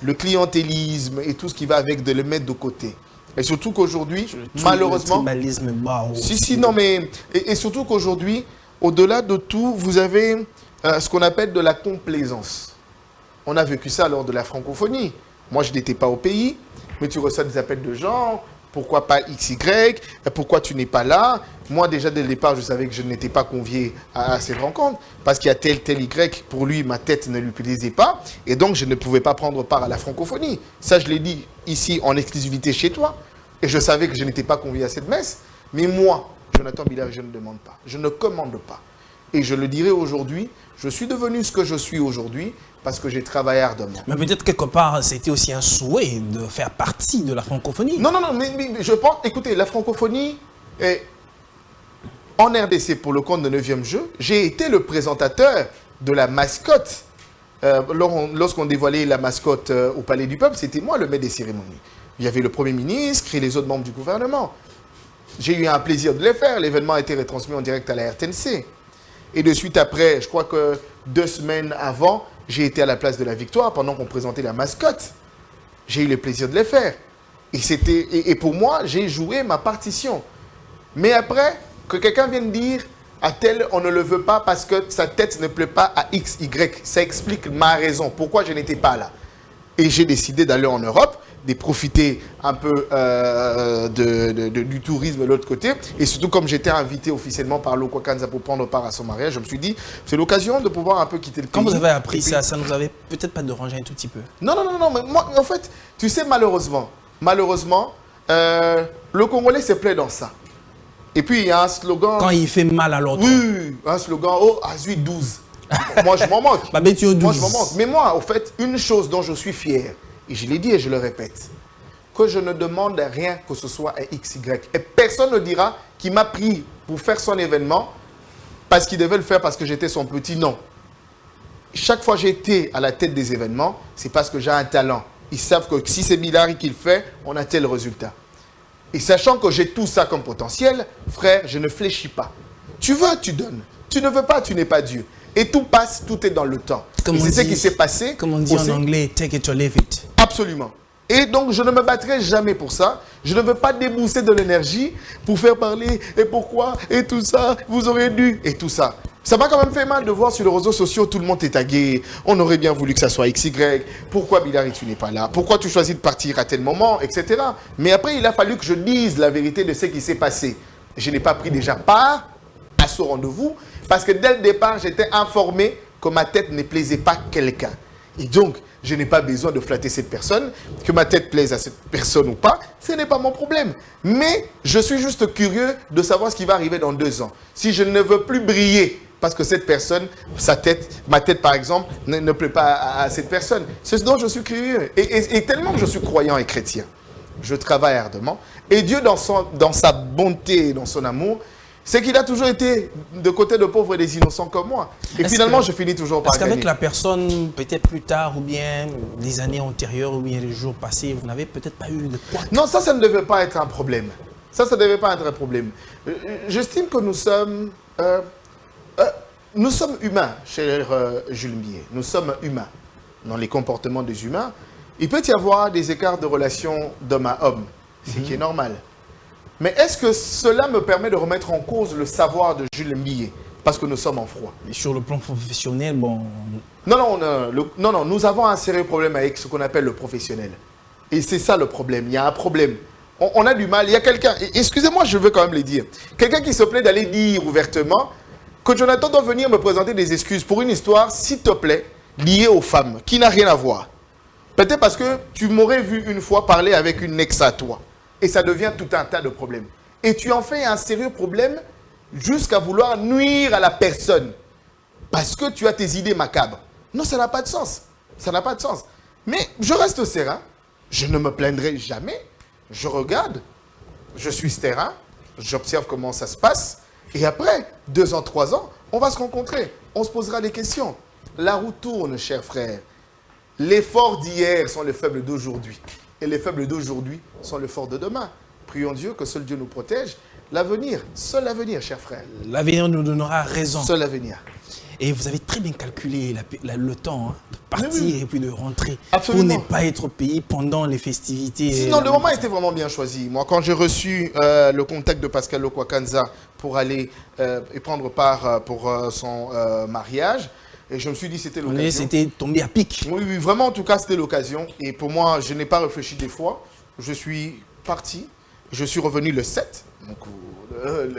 Le clientélisme et tout ce qui va avec, de le mettre de côté. Et surtout qu'aujourd'hui, malheureusement... Le tribalisme bas. Non, mais... Et surtout qu'aujourd'hui, au-delà de tout, vous avez ce qu'on appelle de la complaisance. On a vécu ça lors de la francophonie. Moi, je n'étais pas au pays, mais tu reçois des appels de gens. Pourquoi pas XY? Pourquoi tu n'es pas là? Moi, déjà, dès le départ, je savais que je n'étais pas convié à cette rencontre. Parce qu'il y a tel Y. Pour lui, ma tête ne lui plaisait pas. Et donc, je ne pouvais pas prendre part à la francophonie. Ça, je l'ai dit ici en exclusivité chez toi. Et je savais que je n'étais pas convié à cette messe. Mais moi, Jonathan Billard, je ne demande pas. Je ne commande pas. Et je le dirai aujourd'hui, je suis devenu ce que je suis aujourd'hui parce que j'ai travaillé ardemment. Mais peut-être quelque part, c'était aussi un souhait de faire partie de la francophonie. Non, mais je pense, écoutez, la francophonie, en RDC pour le compte de 9e jeu, j'ai été le présentateur de la mascotte. Lorsqu'on dévoilait la mascotte au Palais du Peuple, c'était moi le maître des cérémonies. Il y avait le Premier ministre et les autres membres du gouvernement. J'ai eu un plaisir de les faire. L'événement a été retransmis en direct à la RTNC. Et de suite après, je crois que 2 semaines avant, j'ai été à la place de la Victoire pendant qu'on présentait la mascotte. J'ai eu le plaisir de les faire. Et pour moi, j'ai joué ma partition. Mais après, que quelqu'un vienne dire à tel, on ne le veut pas parce que sa tête ne plaît pas à X, Y, ça explique ma raison, pourquoi je n'étais pas là. Et j'ai décidé d'aller en Europe, de profiter un peu du tourisme de l'autre côté. Et surtout, comme j'étais invité officiellement par Lokwa Kanza pour prendre part à son mariage, je me suis dit, c'est l'occasion de pouvoir un peu quitter le pays. Quand vous avez appris ça, ça nous avait peut-être pas dérangé un tout petit peu? Non, mais moi, en fait, tu sais, malheureusement, le Congolais se plaît dans ça. Et puis, il y a un slogan... Quand il fait mal à l'autre. Oui, un slogan, oh, Azui 12. Moi, je m'en moque. Moi, je m'en moque. Mais moi, au fait, une chose dont je suis fier, et je l'ai dit et je le répète, que je ne demande rien que ce soit un XY. Et personne ne dira qu'il m'a pris pour faire son événement parce qu'il devait le faire parce que j'étais son petit. Non. Chaque fois que j'ai été à la tête des événements, c'est parce que j'ai un talent. Ils savent que si c'est Billari qui le fait, on a tel résultat. Et sachant que j'ai tout ça comme potentiel, frère, je ne fléchis pas. Tu veux, tu donnes. Tu ne veux pas, tu n'es pas Dieu. Et tout passe, tout est dans le temps. C'est ce qui s'est passé. Comme on dit en anglais, take it or leave it. Absolument. Et donc, je ne me battrai jamais pour ça. Je ne veux pas débousser de l'énergie pour faire parler et pourquoi et tout ça, vous aurez dû et tout ça. Ça m'a quand même fait mal de voir sur les réseaux sociaux, tout le monde est tagué. On aurait bien voulu que ça soit XY. Pourquoi Billari, tu n'es pas là? Pourquoi tu choisis de partir à tel moment, etc. Mais après, il a fallu que je dise la vérité de ce qui s'est passé. Je n'ai pas pris déjà part à ce rendez-vous parce que dès le départ, j'étais informé que ma tête ne plaisait pas à quelqu'un. Et donc, je n'ai pas besoin de flatter cette personne. Que ma tête plaise à cette personne ou pas, ce n'est pas mon problème. Mais je suis juste curieux de savoir ce qui va arriver dans 2 ans. Si je ne veux plus briller parce que cette personne, ma tête par exemple, ne plaît pas à cette personne. C'est ce dont je suis curieux. Et tellement que je suis croyant et chrétien, je travaille ardemment. Et Dieu, dans sa bonté et dans son amour, c'est qu'il a toujours été de côté de pauvres et des innocents comme moi. Et finalement, je finis toujours par gagner. Est-ce qu'avec la personne, peut-être plus tard, ou bien les années antérieures, ou bien les jours passés, vous n'avez peut-être pas eu de quoi? Non, ça ne devait pas être un problème. Ça ne devait pas être un problème. J'estime que nous sommes humains, cher Jules Millet. Nous sommes humains. Dans les comportements des humains, il peut y avoir des écarts de relation d'homme à homme, ce qui est normal. Mais est-ce que cela me permet de remettre en cause le savoir de Jules Millet? Parce que nous sommes en froid. Et sur le plan professionnel, bon... Non, nous avons un sérieux problème avec ce qu'on appelle le professionnel. Et c'est ça le problème. Il y a un problème. On a du mal. Il y a quelqu'un... Excusez-moi, je veux quand même le dire. Quelqu'un qui se plaît d'aller dire ouvertement que Jonathan doit venir me présenter des excuses pour une histoire, s'il te plaît, liée aux femmes, qui n'a rien à voir. Peut-être parce que tu m'aurais vu une fois parler avec une ex à toi. Et ça devient tout un tas de problèmes. Et tu en fais un sérieux problème jusqu'à vouloir nuire à la personne. Parce que tu as tes idées macabres. Non, ça n'a pas de sens. Ça n'a pas de sens. Mais je reste serein. Je ne me plaindrai jamais. Je regarde. Je suis serein. J'observe comment ça se passe. Et après, 2 ans, 3 ans, on va se rencontrer. On se posera des questions. La roue tourne, chers frères. Les forts d'hier sont les faibles d'aujourd'hui. Et les faibles d'aujourd'hui sont les forts de demain. Prions Dieu que seul Dieu nous protège. L'avenir, seul l'avenir, chers frères. L'avenir nous donnera raison. Seul l'avenir. Et vous avez très bien calculé le temps de partir et puis de rentrer. Absolument. Pour ne pas être payé pendant les festivités. Sinon, le moment était vraiment bien choisi. Moi, quand j'ai reçu le contact de Pascal Lokwakanza pour aller et prendre part pour son mariage, et je me suis dit c'était l'occasion. C'était tombé à pic. Oui, oui, vraiment, en tout cas, c'était l'occasion. Et pour moi, je n'ai pas réfléchi des fois. Je suis parti. Je suis revenu le 7. Donc,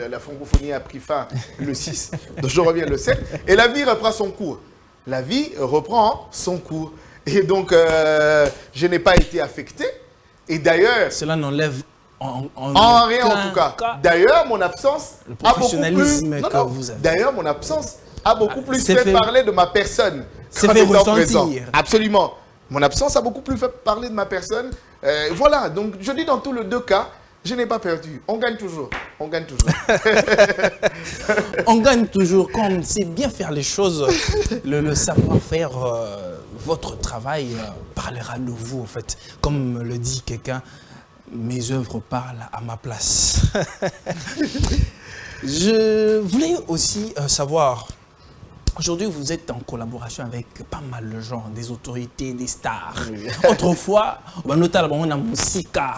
la francophonie a pris fin le 6. Donc, je reviens le 7. Et la vie reprend son cours. La vie reprend son cours. Et donc, je n'ai pas été affecté. Et d'ailleurs... Cela n'enlève en rien, en tout cas. D'ailleurs, mon absence le a beaucoup professionnalisme plus... que vous avez. D'ailleurs, mon absence a beaucoup plus c'est fait parler de ma personne. C'est qu'en fait étant présent. ressentir. Absolument. Mon absence a beaucoup plus fait parler de ma personne. Voilà, donc je dis dans tous les 2 cas, je n'ai pas perdu. On gagne toujours. On gagne toujours. On gagne toujours. Quand on sait bien faire les choses, le savoir-faire, votre travail parlera de vous, en fait. Comme le dit quelqu'un, mes œuvres parlent à ma place. Je voulais aussi savoir, aujourd'hui vous êtes en collaboration avec pas mal de gens, des autorités, des stars. Oui. Autrefois, notamment on a Musika,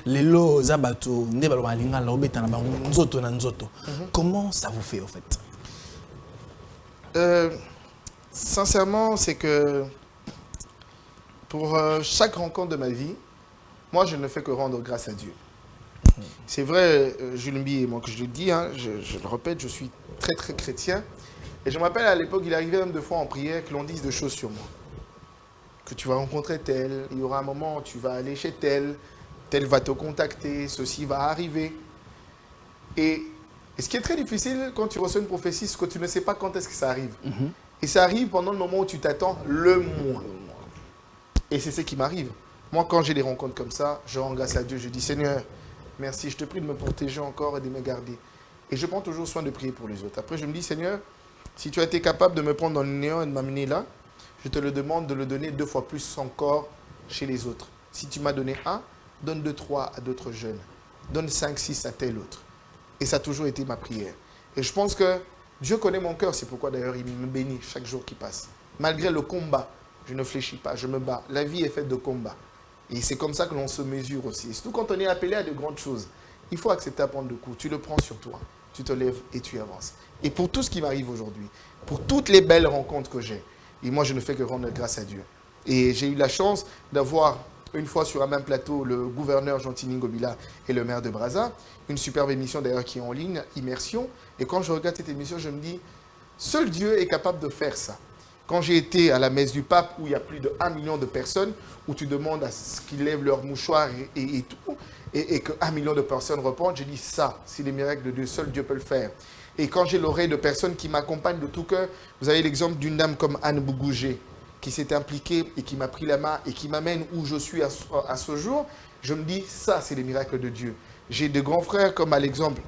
Lelo, Zabato, comment ça vous fait en fait? Sincèrement, c'est que pour chaque rencontre de ma vie, moi je ne fais que rendre grâce à Dieu. C'est vrai, Jules Mbi et moi que je le dis, hein, je le répète, je suis très très chrétien. Et je me rappelle à l'époque, il arrivait même 2 fois en prière que l'on dise des choses sur moi. Que tu vas rencontrer tel, il y aura un moment où tu vas aller chez tel va te contacter, ceci va arriver. Et ce qui est très difficile quand tu reçois une prophétie, c'est que tu ne sais pas quand est-ce que ça arrive. Et ça arrive pendant le moment où tu t'attends le moins. Et c'est ce qui m'arrive. Moi, quand j'ai des rencontres comme ça, je rends grâce à Dieu, je dis Seigneur, merci, je te prie de me protéger encore et de me garder. Et je prends toujours soin de prier pour les autres. Après, je me dis, Seigneur, si tu as été capable de me prendre dans le néant et de m'amener là, je te le demande de le donner 2 fois plus encore chez les autres. Si tu m'as donné 1, donne 2, 3 à d'autres jeunes. Donne 5, 6 à tel autre. Et ça a toujours été ma prière. Et je pense que Dieu connaît mon cœur. C'est pourquoi d'ailleurs il me bénit chaque jour qui passe. Malgré le combat, je ne fléchis pas, je me bats. La vie est faite de combats. Et c'est comme ça que l'on se mesure aussi. Et surtout quand on est appelé à de grandes choses, il faut accepter à prendre le coup. Tu le prends sur toi. Tu te lèves et tu avances. Et pour tout ce qui m'arrive aujourd'hui, pour toutes les belles rencontres que j'ai, et moi je ne fais que rendre grâce à Dieu. Et j'ai eu la chance d'avoir une fois sur un même plateau le gouverneur Jean-Tini Ngobila et le maire de Brazza, une superbe émission d'ailleurs qui est en ligne, Immersion. Et quand je regarde cette émission, je me dis, seul Dieu est capable de faire ça. Quand j'ai été à la messe du pape, où il y a plus de 1 million de personnes, où tu demandes à ce qu'ils lèvent leur mouchoir et tout, et que 1 million de personnes répondent, j'ai dit ça, c'est les miracles de Dieu, seul Dieu peut le faire. Et quand j'ai l'oreille de personnes qui m'accompagnent de tout cœur, vous avez l'exemple d'une dame comme Anne Bougougé, qui s'est impliquée et qui m'a pris la main et qui m'amène où je suis à ce jour, je me dis, ça, c'est les miracles de Dieu. J'ai de grands frères comme à l'exemple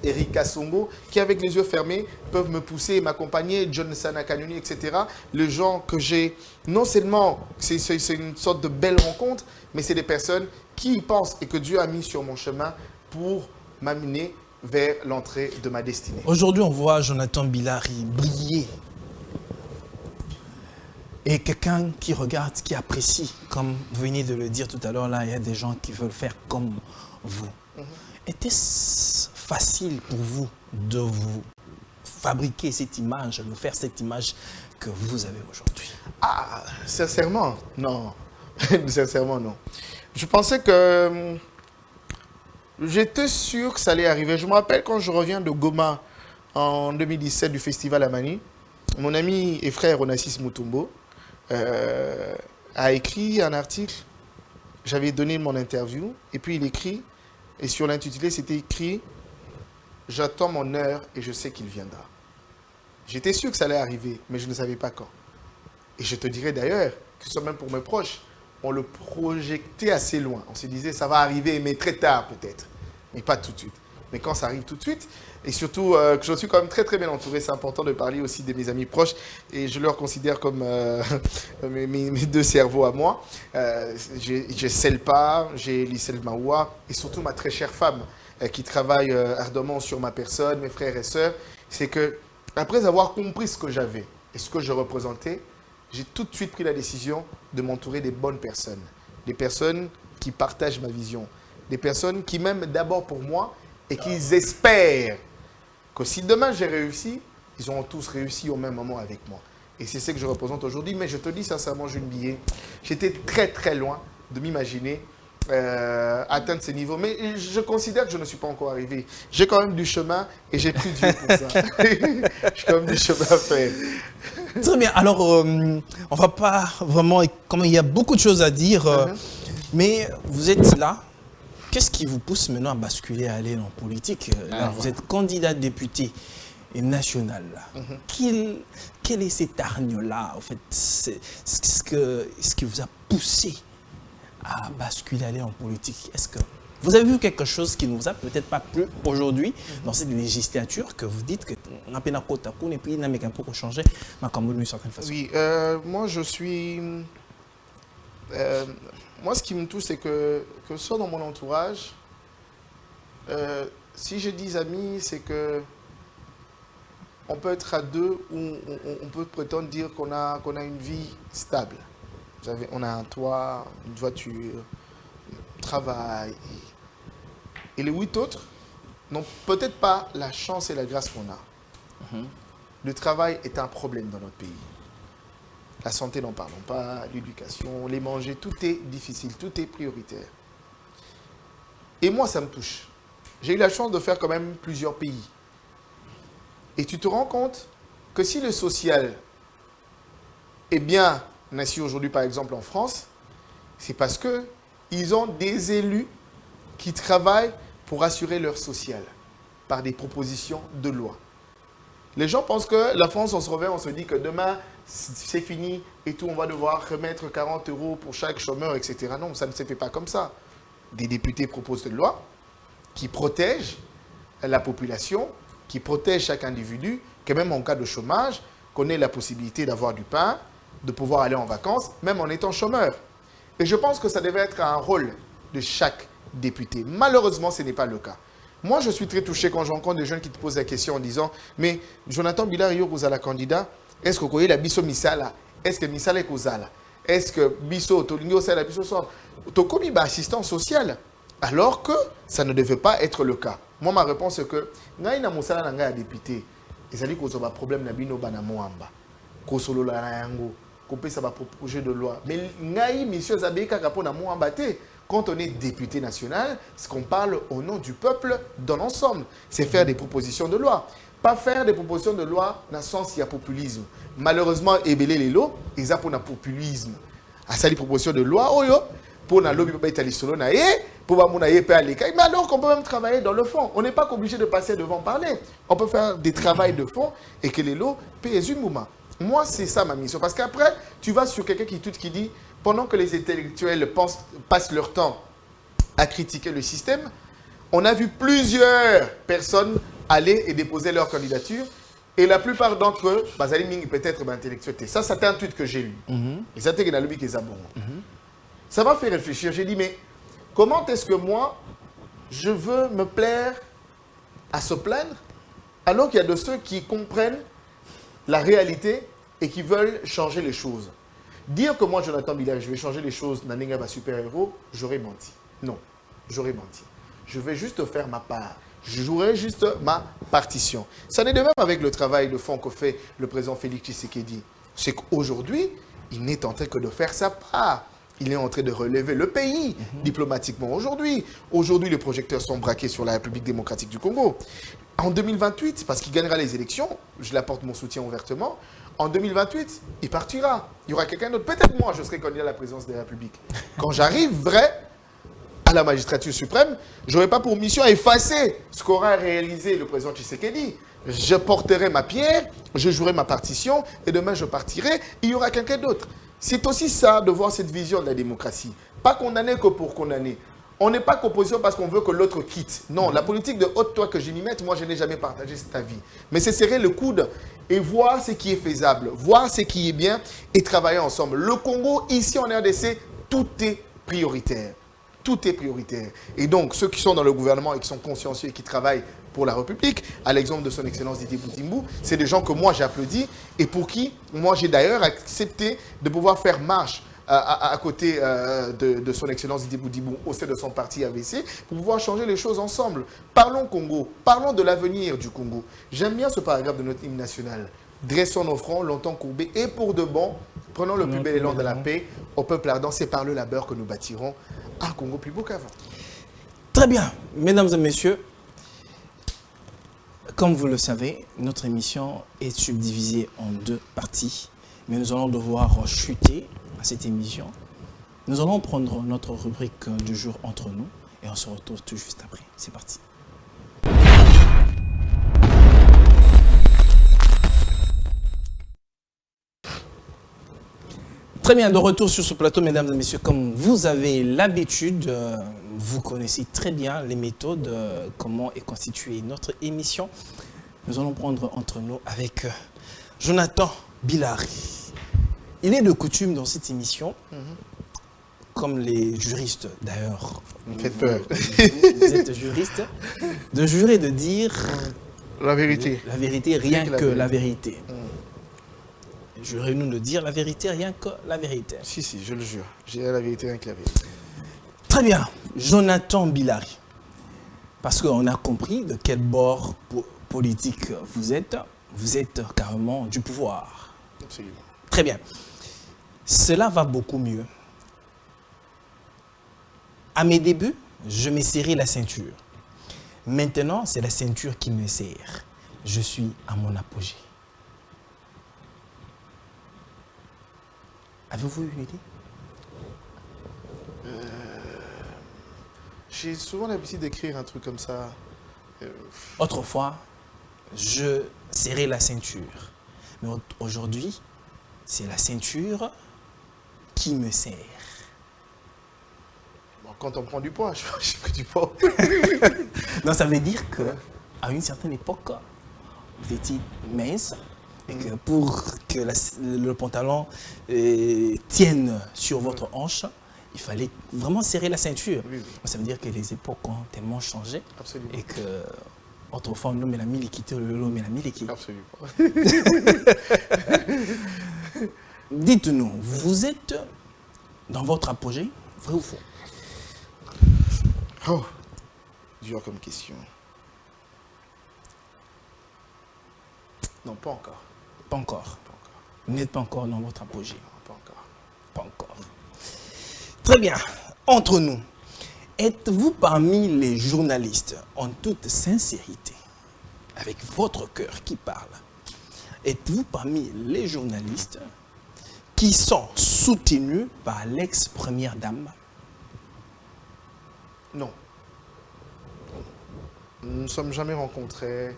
Eric Kassongo, qui avec les yeux fermés peuvent me pousser et m'accompagner, John Sanakanyoni, etc. Les gens que j'ai, non seulement, c'est une sorte de belle rencontre, mais c'est des personnes qui y pensent et que Dieu a mis sur mon chemin pour m'amener vers l'entrée de ma destinée. Aujourd'hui, on voit Jonathan Bilari briller. Et quelqu'un qui regarde, qui apprécie, comme vous venez de le dire tout à l'heure, là, il y a des gens qui veulent faire comme vous. Était-ce facile pour vous de vous fabriquer cette image, de faire cette image que vous avez aujourd'hui? Ah, sincèrement, non. Sincèrement, non. Je pensais que... J'étais sûr que ça allait arriver. Je me rappelle quand je reviens de Goma en 2017 du festival Amani, mon ami et frère Onassis Mutombo a écrit un article. J'avais donné mon interview et puis il écrit, et sur l'intitulé c'était écrit « J'attends mon heure et je sais qu'il viendra ». J'étais sûr que ça allait arriver, mais je ne savais pas quand. Et je te dirais d'ailleurs, que ce soit même pour mes proches, on le projetait assez loin. On se disait, ça va arriver, mais très tard peut-être, mais pas tout de suite. Mais quand ça arrive tout de suite, et surtout que je suis quand même très très bien entouré, c'est important de parler aussi de mes amis proches, et je leur considère comme mes deux cerveaux à moi. J'ai Selpa, j'ai Lissel Maoua, et surtout ma très chère femme, qui travaille ardemment sur ma personne, mes frères et sœurs. C'est que, après avoir compris ce que j'avais et ce que je représentais, j'ai tout de suite pris la décision de m'entourer des bonnes personnes. Des personnes qui partagent ma vision. Des personnes qui m'aiment d'abord pour moi et qui espèrent que si demain j'ai réussi, ils auront tous réussi au même moment avec moi. Et c'est ce que je représente aujourd'hui. Mais je te dis sincèrement, Jules Billet, j'étais très très loin de m'imaginer atteindre ce niveau. Mais je considère que je ne suis pas encore arrivé. J'ai quand même du chemin et j'ai pris Dieu pour ça. J'ai quand même du chemin à faire. Très bien. Alors, on va pas vraiment... Comme il y a beaucoup de choses à dire, mais vous êtes là. Qu'est-ce qui vous pousse maintenant à basculer, à aller en politique? Là, vous êtes candidat député national. Quel est cet hargne-là, en fait? Ce qui vous a poussé à basculer, aller en politique? Est-ce que vous avez vu quelque chose qui ne vous a peut-être pas plu aujourd'hui dans cette législature que vous dites que on a peine à côté et puis il n'a un peu changé ma d'une certaine façon? Oui, moi je suis... moi ce qui me touche c'est que ce soit dans mon entourage, si je dis amis, c'est que on peut être à deux ou on peut prétendre dire qu'on a une vie stable. On a un toit, une voiture, un travail. Et les 8 autres n'ont peut-être pas la chance et la grâce qu'on a. Le travail est un problème dans notre pays. La santé, n'en parlons pas, l'éducation, les manger, tout est difficile, tout est prioritaire. Et moi, ça me touche. J'ai eu la chance de faire quand même plusieurs pays. Et tu te rends compte que si le social est bien assis aujourd'hui, par exemple, en France, c'est parce qu'ils ont des élus qui travaillent pour assurer leur social par des propositions de loi. Les gens pensent que la France, on se réveille, on se dit que demain, c'est fini et tout, on va devoir remettre 40 € pour chaque chômeur, etc. Non, ça ne se fait pas comme ça. Des députés proposent des lois qui protègent la population, qui protègent chaque individu, que même en cas de chômage, qu'on ait la possibilité d'avoir du pain, de pouvoir aller en vacances, même en étant chômeur. Et je pense que ça devait être un rôle de chaque député. Malheureusement, ce n'est pas le cas. Moi, je suis très touché quand je rencontre des jeunes qui te posent la question en disant « Mais Jonathan Bilari, vous êtes la candidat, est-ce que vous voyez la biso misala? Est-ce que misala est causala? Est-ce que biso, tolingo, c'est la biso sort? Tokomi, assistant social ?» Alors que ça ne devait pas être le cas. Moi, ma réponse est que « Naïna mosala nanga député, et ça dit qu'on a un problème na bino bana moamba. Kosolo la yango, kopé ça va projet de loi. Mais ngai monsieur Zabeka kapona moamba te. Quand on est député national, c'est qu'on parle au nom du peuple dans l'ensemble. C'est faire des propositions de loi. Pas faire des propositions de loi dans le sens il y a populisme. Malheureusement, Ebele Lelo, ils ont pour le populisme. À ça, les propositions de loi, oh yo, pour la lobby, pour mais alors qu'on peut même travailler dans le fond. On n'est pas obligé de passer devant parler. On peut faire des travaux de fond et que les lots pèsent une mouma. Moi, c'est ça ma mission. Parce qu'après, tu vas sur quelqu'un qui dit, pendant que les intellectuels passent leur temps à critiquer le système, on a vu plusieurs personnes aller et déposer leur candidature. Et la plupart d'entre eux, peut-être intellectuels. Ça, c'était un tweet que j'ai lu. Et ça, c'était un lobby qui est bon. Ça m'a fait réfléchir. J'ai dit, mais comment est-ce que moi, je veux me plaire à se plaindre alors qu'il y a de ceux qui comprennent la réalité et qui veulent changer les choses. Dire que moi, Jonathan Bilari, je vais changer les choses dans un super-héros, j'aurais menti. Non, j'aurais menti. Je vais juste faire ma part. Je jouerai juste ma partition. Ça n'est de même avec le travail de fond que fait le président Félix Tshisekedi. C'est qu'aujourd'hui, il n'est en train que de faire sa part. Il est en train de relever le pays diplomatiquement aujourd'hui. Aujourd'hui, les projecteurs sont braqués sur la République démocratique du Congo. En 2028, parce qu'il gagnera les élections, je l'apporte mon soutien ouvertement, en 2028, il partira. Il y aura quelqu'un d'autre. Peut-être moi, je serai candidat à la présidence de la République. Quand j'arriverai à la magistrature suprême, je n'aurai pas pour mission à effacer ce qu'aura réalisé le président Tshisekedi. Je porterai ma pierre, je jouerai ma partition, et demain je partirai, il y aura quelqu'un d'autre. C'est aussi ça de voir cette vision de la démocratie. Pas condamner que pour condamner. On n'est pas qu'opposition parce qu'on veut que l'autre quitte. Non, la politique de haute-toi que je m'y mette, moi je n'ai jamais partagé cet avis. Mais c'est serrer le coude et voir ce qui est faisable, voir ce qui est bien et travailler ensemble. Le Congo, ici en RDC, tout est prioritaire. Tout est prioritaire. Et donc, ceux qui sont dans le gouvernement et qui sont consciencieux et qui travaillent pour la République, à l'exemple de son Excellence Didier Boutimbu, c'est des gens que moi j'applaudis et pour qui, moi j'ai d'ailleurs accepté de pouvoir faire marche à côté de son Excellence Didier Boutimbu au sein de son parti AVC pour pouvoir changer les choses ensemble. Parlons Congo, parlons de l'avenir du Congo. J'aime bien ce paragraphe de notre hymne national. Dressons nos fronts, longtemps courbés, et pour de bon, prenons le plus bel élan de la paix, au peuple ardent, c'est par le labeur que nous bâtirons un Congo plus beau qu'avant. Très bien, mesdames et messieurs, comme vous le savez, notre émission est subdivisée en 2 parties, mais nous allons devoir chuter à cette émission. Nous allons prendre notre rubrique du jour entre nous et on se retrouve tout juste après. C'est parti. Très bien, de retour sur ce plateau, mesdames et messieurs, comme vous avez l'habitude, vous connaissez très bien les méthodes, comment est constituée notre émission. Nous allons prendre entre nous avec Jonathan Bilari. Il est de coutume dans cette émission, comme les juristes d'ailleurs, Vous faites peur. vous êtes juriste, de jurer de dire La vérité. la vérité, rien Rien que la vérité. Jurez-nous de dire la vérité, rien que la vérité. Si, je le jure. J'ai la vérité avec la vérité. Très bien, Jonathan Bilari. Parce qu'on a compris de quel bord politique vous êtes carrément du pouvoir. Absolument. Très bien. Cela va beaucoup mieux. À mes débuts, je me serrais la ceinture. Maintenant, c'est la ceinture qui me serre. Je suis à mon apogée. Avez-vous une idée? J'ai souvent l'habitude d'écrire un truc comme ça. Autrefois, je serrais la ceinture. Mais aujourd'hui, c'est la ceinture qui me serre. Bon, quand on prend du poids, j'ai pris du poids. Non, ça veut dire qu'à une certaine époque, vous étiez mince et que pour que le pantalon tienne sur votre hanche, il fallait vraiment serrer la ceinture. Oui. Ça veut dire que les époques ont tellement changé. Absolument. Et que autrefois, l'homme et la miliki, l'homme et la miliki. Absolument. Dites-nous, vous êtes dans votre apogée, vrai ou faux? Oh, dur comme question. Non, pas encore. Pas encore. Vous n'êtes pas encore dans votre apogée. Non, pas encore. Pas encore. Très bien. Entre nous, êtes-vous parmi les journalistes, en toute sincérité, avec votre cœur qui parle, êtes-vous parmi les journalistes qui sont soutenus par l'ex-première dame? Non. Nous ne nous sommes jamais rencontrés.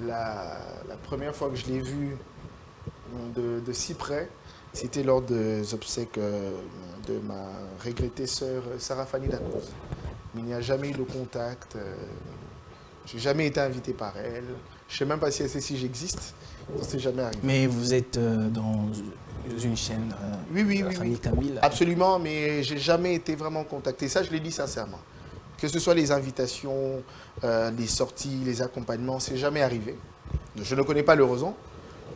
La première fois que je l'ai vue de si près, c'était lors des obsèques de ma regrettée sœur Sarah Fanny Dacruz. Mais il n'y a jamais eu de contact. Je n'ai jamais été invité par elle. Je ne sais même pas si elle sait si j'existe. Ça s'est jamais arrivé. Mais vous êtes dans une chaîne Oui, la famille Kabila. Absolument, mais j'ai jamais été vraiment contacté. Ça, je l'ai dit sincèrement. Que ce soit les invitations, les sorties, les accompagnements, c'est jamais arrivé. Je ne connais pas le raison.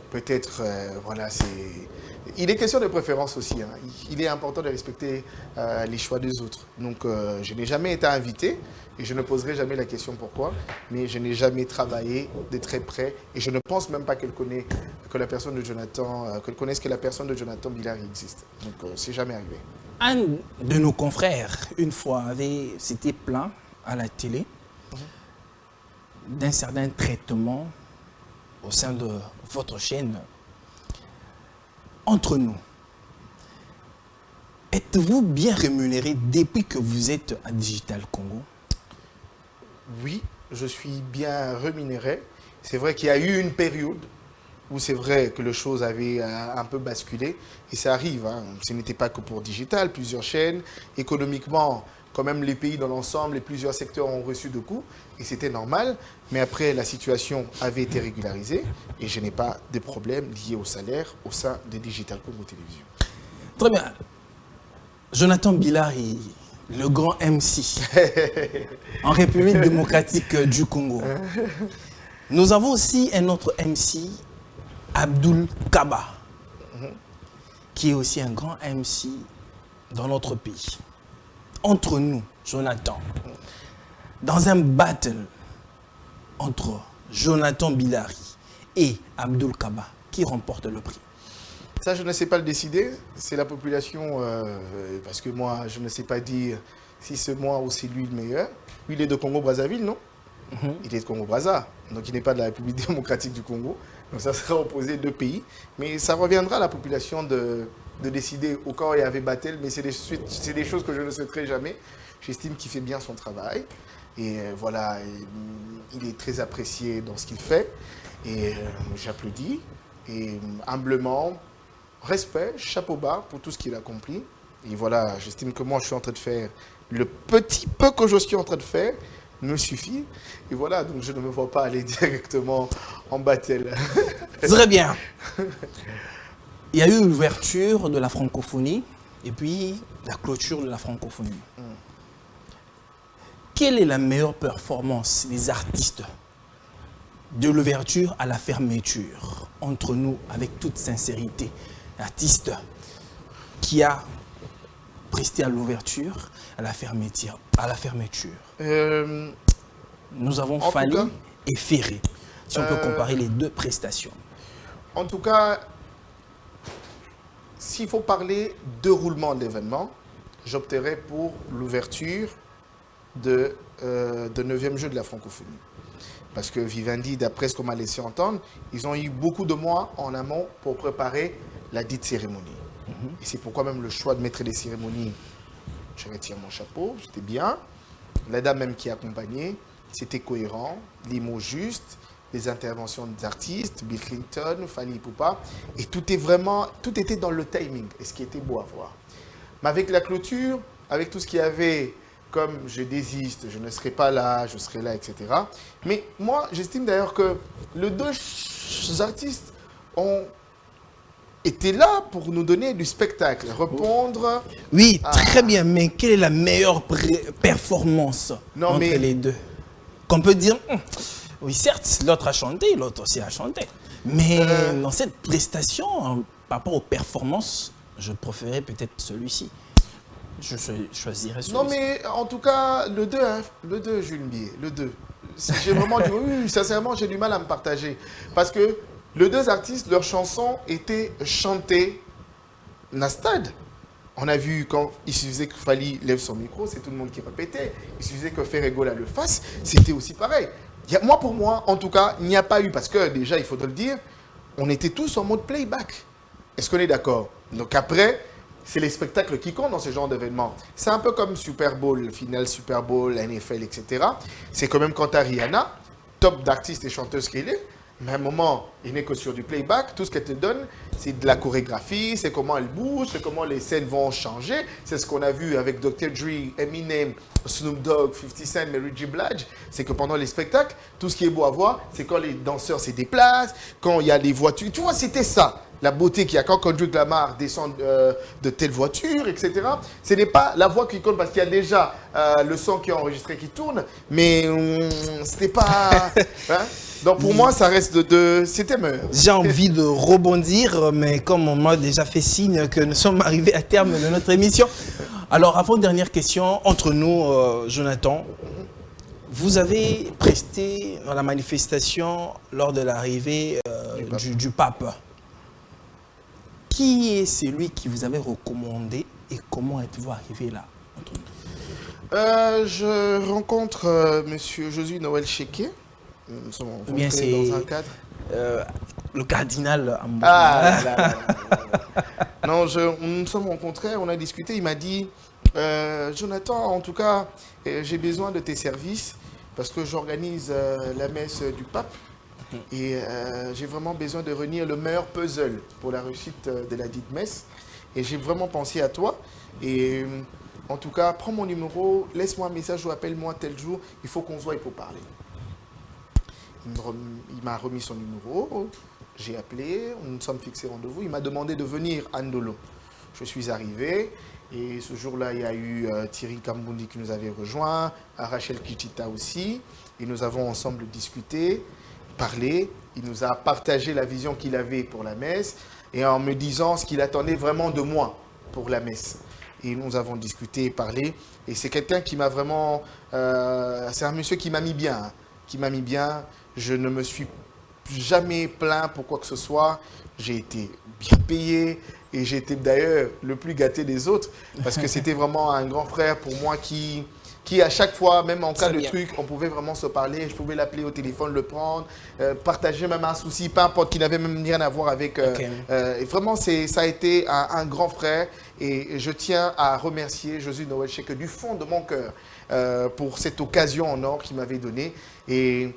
Peut-être, voilà, c'est... Il est question de préférence aussi. Hein. Il est important de respecter les choix des autres. Donc, je n'ai jamais été invité et je ne poserai jamais la question pourquoi. Mais je n'ai jamais travaillé de très près et je ne pense même pas qu'elle connaisse que la personne de Jonathan, qu'elle connaisse que la personne de Jonathan Bilari existe. Donc, c'est jamais arrivé. Un de nos confrères, une fois, s'était plaint à la télé d'un certain traitement au sein de votre chaîne. Entre nous, êtes-vous bien rémunéré depuis que vous êtes à Digital Congo? Oui, je suis bien rémunéré. C'est vrai qu'il y a eu une période où c'est vrai que les choses avaient un peu basculé. Et ça arrive, hein. Ce n'était pas que pour digital, plusieurs chaînes. Économiquement, quand même, les pays dans l'ensemble et plusieurs secteurs ont reçu de coups. Et c'était normal. Mais après, la situation avait été régularisée. Et je n'ai pas de problème lié au salaire au sein de Digital Congo Télévision. Très bien. Jonathan Bilari, le grand MC, en République démocratique du Congo. Nous avons aussi un autre MC, Abdoul Kaba, qui est aussi un grand MC dans notre pays. Entre nous, Jonathan, dans un battle entre Jonathan Bilari et Abdoul Kaba, qui remporte le prix? Ça, je ne sais pas le décider. C'est la population, parce que moi, je ne sais pas dire si c'est moi ou c'est lui le meilleur. Lui, il est de Congo-Brazzaville, non? Il est de Congo-Brazza, donc il n'est pas de la République démocratique du Congo. Donc ça sera opposé deux pays. Mais ça reviendra à la population de décider au cas où il y avait battle. Mais c'est des choses que je ne souhaiterai jamais. J'estime qu'il fait bien son travail. Et voilà, il est très apprécié dans ce qu'il fait. Et j'applaudis. Et humblement, respect, chapeau bas pour tout ce qu'il a accompli. Et voilà, j'estime que moi, je suis en train de faire le petit peu que je suis en train de faire me suffit. Et voilà, donc je ne me vois pas aller directement en battle. Très bien. Il y a eu l'ouverture de la francophonie et puis la clôture de la francophonie. Quelle est la meilleure performance des artistes de l'ouverture à la fermeture? Entre nous, avec toute sincérité, l'artiste qui a presté à l'ouverture, à la fermeture. Nous avons Fally et Ferré, si on peut comparer les deux prestations. En tout cas, s'il faut parler de roulement d'événements, j'opterais pour l'ouverture de 9e jeu de la francophonie. Parce que Vivendi, d'après ce qu'on m'a laissé entendre, ils ont eu beaucoup de mois en amont pour préparer la dite cérémonie. Et c'est pourquoi même le choix de mettre les cérémonies, je retire mon chapeau, c'était bien. La dame même qui accompagnait, c'était cohérent, les mots justes, les interventions des artistes, Bill Clinton, Fanny Poupa, et tout était dans le timing, et ce qui était beau à voir. Mais avec la clôture, avec tout ce qu'il y avait, comme je désiste, je ne serai pas là, je serai là, etc. Mais moi, j'estime d'ailleurs que les deux artistes ont été là pour nous donner du spectacle, répondre... Oui, très bien, mais quelle est la meilleure performance entre les deux? Qu'on peut dire, oui, certes, l'autre a chanté, l'autre aussi a chanté. Mais dans cette prestation, par rapport aux performances, je préférais peut-être celui-ci. Je choisirais celui-ci. Non, mais en tout cas, le 2, hein, le 2, Jules Mbié, le 2. J'ai vraiment dit, oui, sincèrement, j'ai du mal à me partager. Parce que les deux artistes, leurs chansons étaient chantées dans le stade. On a vu quand il suffisait que Fally lève son micro, c'est tout le monde qui répétait. Il suffisait que Ferregola le fasse, c'était aussi pareil. Pour moi, en tout cas, il n'y a pas eu, parce que déjà, il faut le dire, on était tous en mode playback. Est-ce qu'on est d'accord? Donc après, c'est les spectacles qui comptent dans ce genre d'événements. C'est un peu comme Super Bowl, finale Super Bowl, NFL, etc. C'est quand même quand tu as Rihanna, top d'artiste et chanteuse qu'elle est, mais à un moment, il n'est que sur du playback. Tout ce qu'elle te donne, c'est de la chorégraphie, c'est comment elle bouge, c'est comment les scènes vont changer. C'est ce qu'on a vu avec Dr. Dre, Eminem, Snoop Dogg, 50 Cent, Mary J. Blige. C'est que pendant les spectacles, tout ce qui est beau à voir, c'est quand les danseurs se déplacent, quand il y a les voitures. Tu vois, c'était ça. La beauté qu'il y a quand Kendrick Lamar descend de telle voiture, etc. Ce n'est pas la voix qui compte parce qu'il y a déjà le son qui est enregistré qui tourne, mais c'était pas... Hein? Donc pour moi, ça reste c'était meilleur. J'ai envie de rebondir, mais comme on m'a déjà fait signe que nous sommes arrivés à terme de notre émission. Alors, avant-dernière question, entre nous, Jonathan, vous avez presté dans la manifestation lors de l'arrivée du pape. Qui est celui qui vous avait recommandé et comment êtes-vous arrivé là? Je rencontre Monsieur Josué Noël Chéquet. Nous sommes rencontrés dans un cadre. Le cardinal. Non, nous nous sommes rencontrés, on a discuté. Il m'a dit, Jonathan, en tout cas, j'ai besoin de tes services parce que j'organise la messe du pape Et j'ai vraiment besoin de réunir le meilleur puzzle pour la réussite de la dite messe. Et j'ai vraiment pensé à toi. Et en tout cas, prends mon numéro, laisse-moi un message ou appelle-moi tel jour. Il faut qu'on se voit, il faut parler. Il m'a remis son numéro. J'ai appelé, nous nous sommes fixés rendez-vous. Il m'a demandé de venir à Ndolo. Je suis arrivé. Et ce jour-là, il y a eu Thierry Kambundi qui nous avait rejoint, Rachel Kichita aussi. Et nous avons ensemble discuté, parlé. Il nous a partagé la vision qu'il avait pour la messe et en me disant ce qu'il attendait vraiment de moi pour la messe. Et nous avons discuté, parlé. Et c'est quelqu'un qui m'a vraiment... c'est un monsieur qui m'a mis bien. Hein, qui m'a mis bien. Je ne me suis jamais plaint pour quoi que ce soit. J'ai été bien payé. Et j'ai été d'ailleurs le plus gâté des autres. Parce que c'était vraiment un grand frère pour moi qui à chaque fois, même en cas de truc, on pouvait vraiment se parler. Je pouvais l'appeler au téléphone, le prendre, partager même un souci, peu importe, qui n'avait même rien à voir avec... et vraiment, ça a été un grand frère. Et je tiens à remercier Josué Noël Cheke du fond de mon cœur pour cette occasion en or qu'il m'avait donnée. Et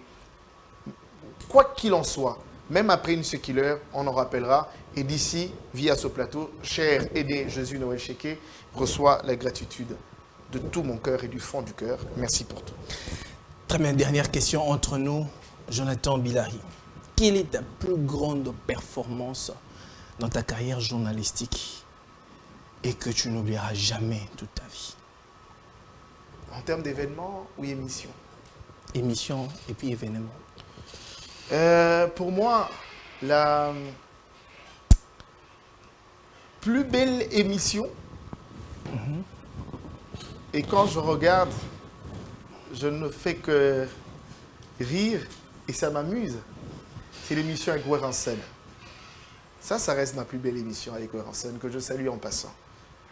quoi qu'il en soit, même après une seule heure, on en rappellera. Et d'ici, via ce plateau, cher aidé Josué Noël Cheke reçoit la gratitude de tout mon cœur et du fond du cœur. Merci pour tout. Très bien, dernière question entre nous, Jonathan Bilari. Quelle est ta plus grande performance dans ta carrière journalistique et que tu n'oublieras jamais toute ta vie? En termes d'événements ou émissions? Émission et puis événement. Pour moi, la plus belle émission, et quand je regarde, je ne fais que rire et ça m'amuse, c'est l'émission avec Werensen. Ça reste ma plus belle émission avec Werensen, que je salue en passant.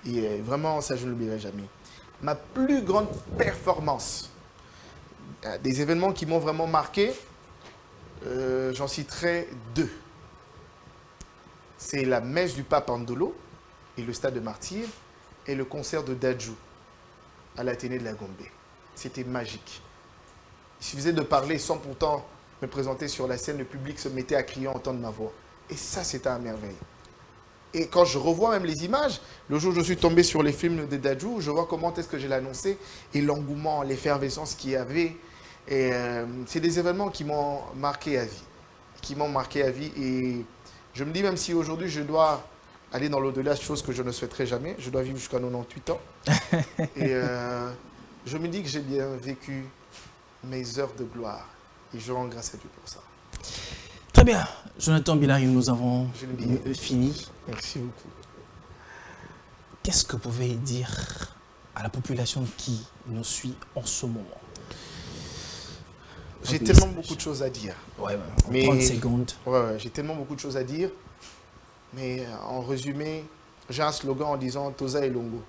Et vraiment, ça, je ne l'oublierai jamais. Ma plus grande performance, des événements qui m'ont vraiment marqué, j'en citerai deux. C'est la messe du pape Ndolo et le stade de Martyrs et le concert de Dadju à l'Athénée de la Gombe. C'était magique. Il suffisait de parler sans pourtant me présenter sur la scène, le public se mettait à crier, entendre ma voix. Et ça, c'était à merveille. Et quand je revois même les images, le jour où je suis tombé sur les films de Dadju, je vois comment est-ce que je l'ai annoncé et l'engouement, l'effervescence qu'il y avait. Et c'est des événements qui m'ont marqué à vie. Et je me dis, même si aujourd'hui je dois aller dans l'au-delà, chose que je ne souhaiterais jamais, je dois vivre jusqu'à 98 ans. Et je me dis que j'ai bien vécu mes heures de gloire. Et je rends grâce à Dieu pour ça. Très bien. Jonathan Bilari, nous avons fini. Merci beaucoup. Qu'est-ce que vous pouvez dire à la population qui nous suit en ce moment? J'ai tellement beaucoup de choses à dire. Ouais, 30 secondes. Ouais, j'ai tellement beaucoup de choses à dire. Mais en résumé, j'ai un slogan en disant Toza Elongo.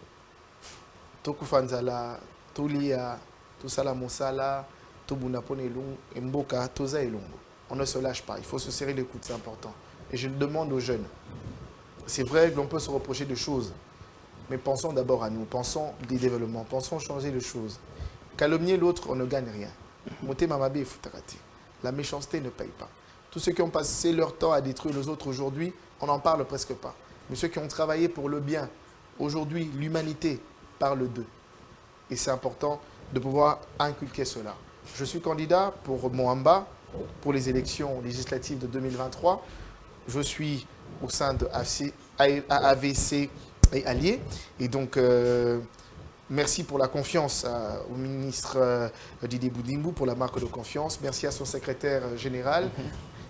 Tokufanzala, Tolia, Tosala Mosala, Tobunapone Mboka, Toza Elongo. On ne se lâche pas, il faut se serrer les coudes, c'est important. Et je demande aux jeunes, c'est vrai que l'on peut se reprocher de choses, mais pensons d'abord à nous, pensons des développements, pensons changer les choses. Calomnier l'autre, on ne gagne rien. Moté Mamabe et Futarati. La méchanceté ne paye pas. Tous ceux qui ont passé leur temps à détruire les autres aujourd'hui, on n'en parle presque pas. Mais ceux qui ont travaillé pour le bien, aujourd'hui, l'humanité parle d'eux. Et c'est important de pouvoir inculquer cela. Je suis candidat pour Moamba, pour les élections législatives de 2023. Je suis au sein de AVC et Alliés. Et donc, merci pour la confiance au ministre Didier Boudimbo pour la marque de confiance. Merci à son secrétaire général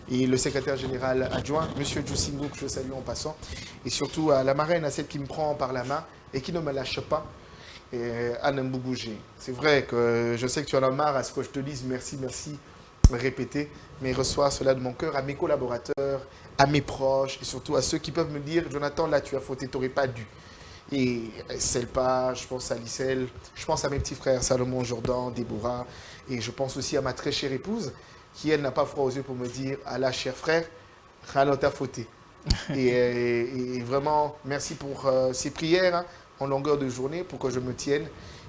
et le secrétaire général adjoint, M. Djoussingo, que je salue en passant. Et surtout à la marraine, à celle qui me prend par la main et qui ne me lâche pas, Anne Mbougouge. C'est vrai que je sais que tu en as marre à ce que je te dise merci, merci, répéter, mais reçois cela de mon cœur à mes collaborateurs, à mes proches et surtout à ceux qui peuvent me dire « Jonathan, là tu as fauté, tu n'aurais pas dû ». Et Selpa, je pense à Lissel, je pense à mes petits frères Salomon, Jordan, Déborah, et je pense aussi à ma très chère épouse, qui elle n'a pas froid aux yeux pour me dire « Ah là, cher frère, alors t'as fauté ». Et vraiment, merci pour ces prières en longueur de journée pour que je me tienne.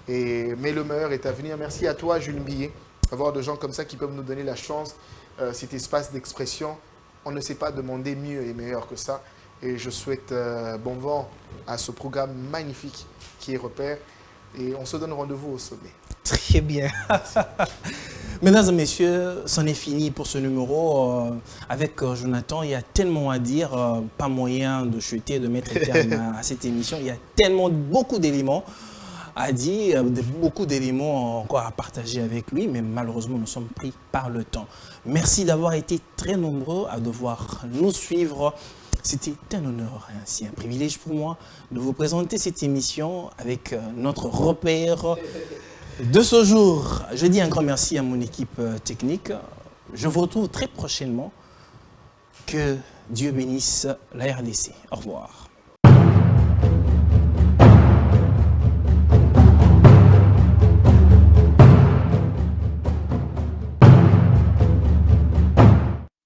Mais le meilleur est à venir. Merci à toi, Jules Billet, avoir de gens comme ça qui peuvent nous donner la chance, cet espace d'expression. On ne sait pas demander mieux et meilleur que ça. Et je souhaite bon vent à ce programme magnifique qui est Repère. Et on se donne rendez-vous au sommet. Très bien. Mesdames et messieurs, c'en est fini pour ce numéro. Avec Jonathan, il y a tellement à dire, pas moyen de chuter, de mettre terme à cette émission. Il y a tellement, beaucoup d'éléments à dire, beaucoup d'éléments encore à partager avec lui, mais malheureusement, nous sommes pris par le temps. Merci d'avoir été très nombreux à devoir nous suivre. C'était un honneur et ainsi un privilège pour moi de vous présenter cette émission avec notre repère de ce jour. Je dis un grand merci à mon équipe technique. Je vous retrouve très prochainement. Que Dieu bénisse la RDC. Au revoir.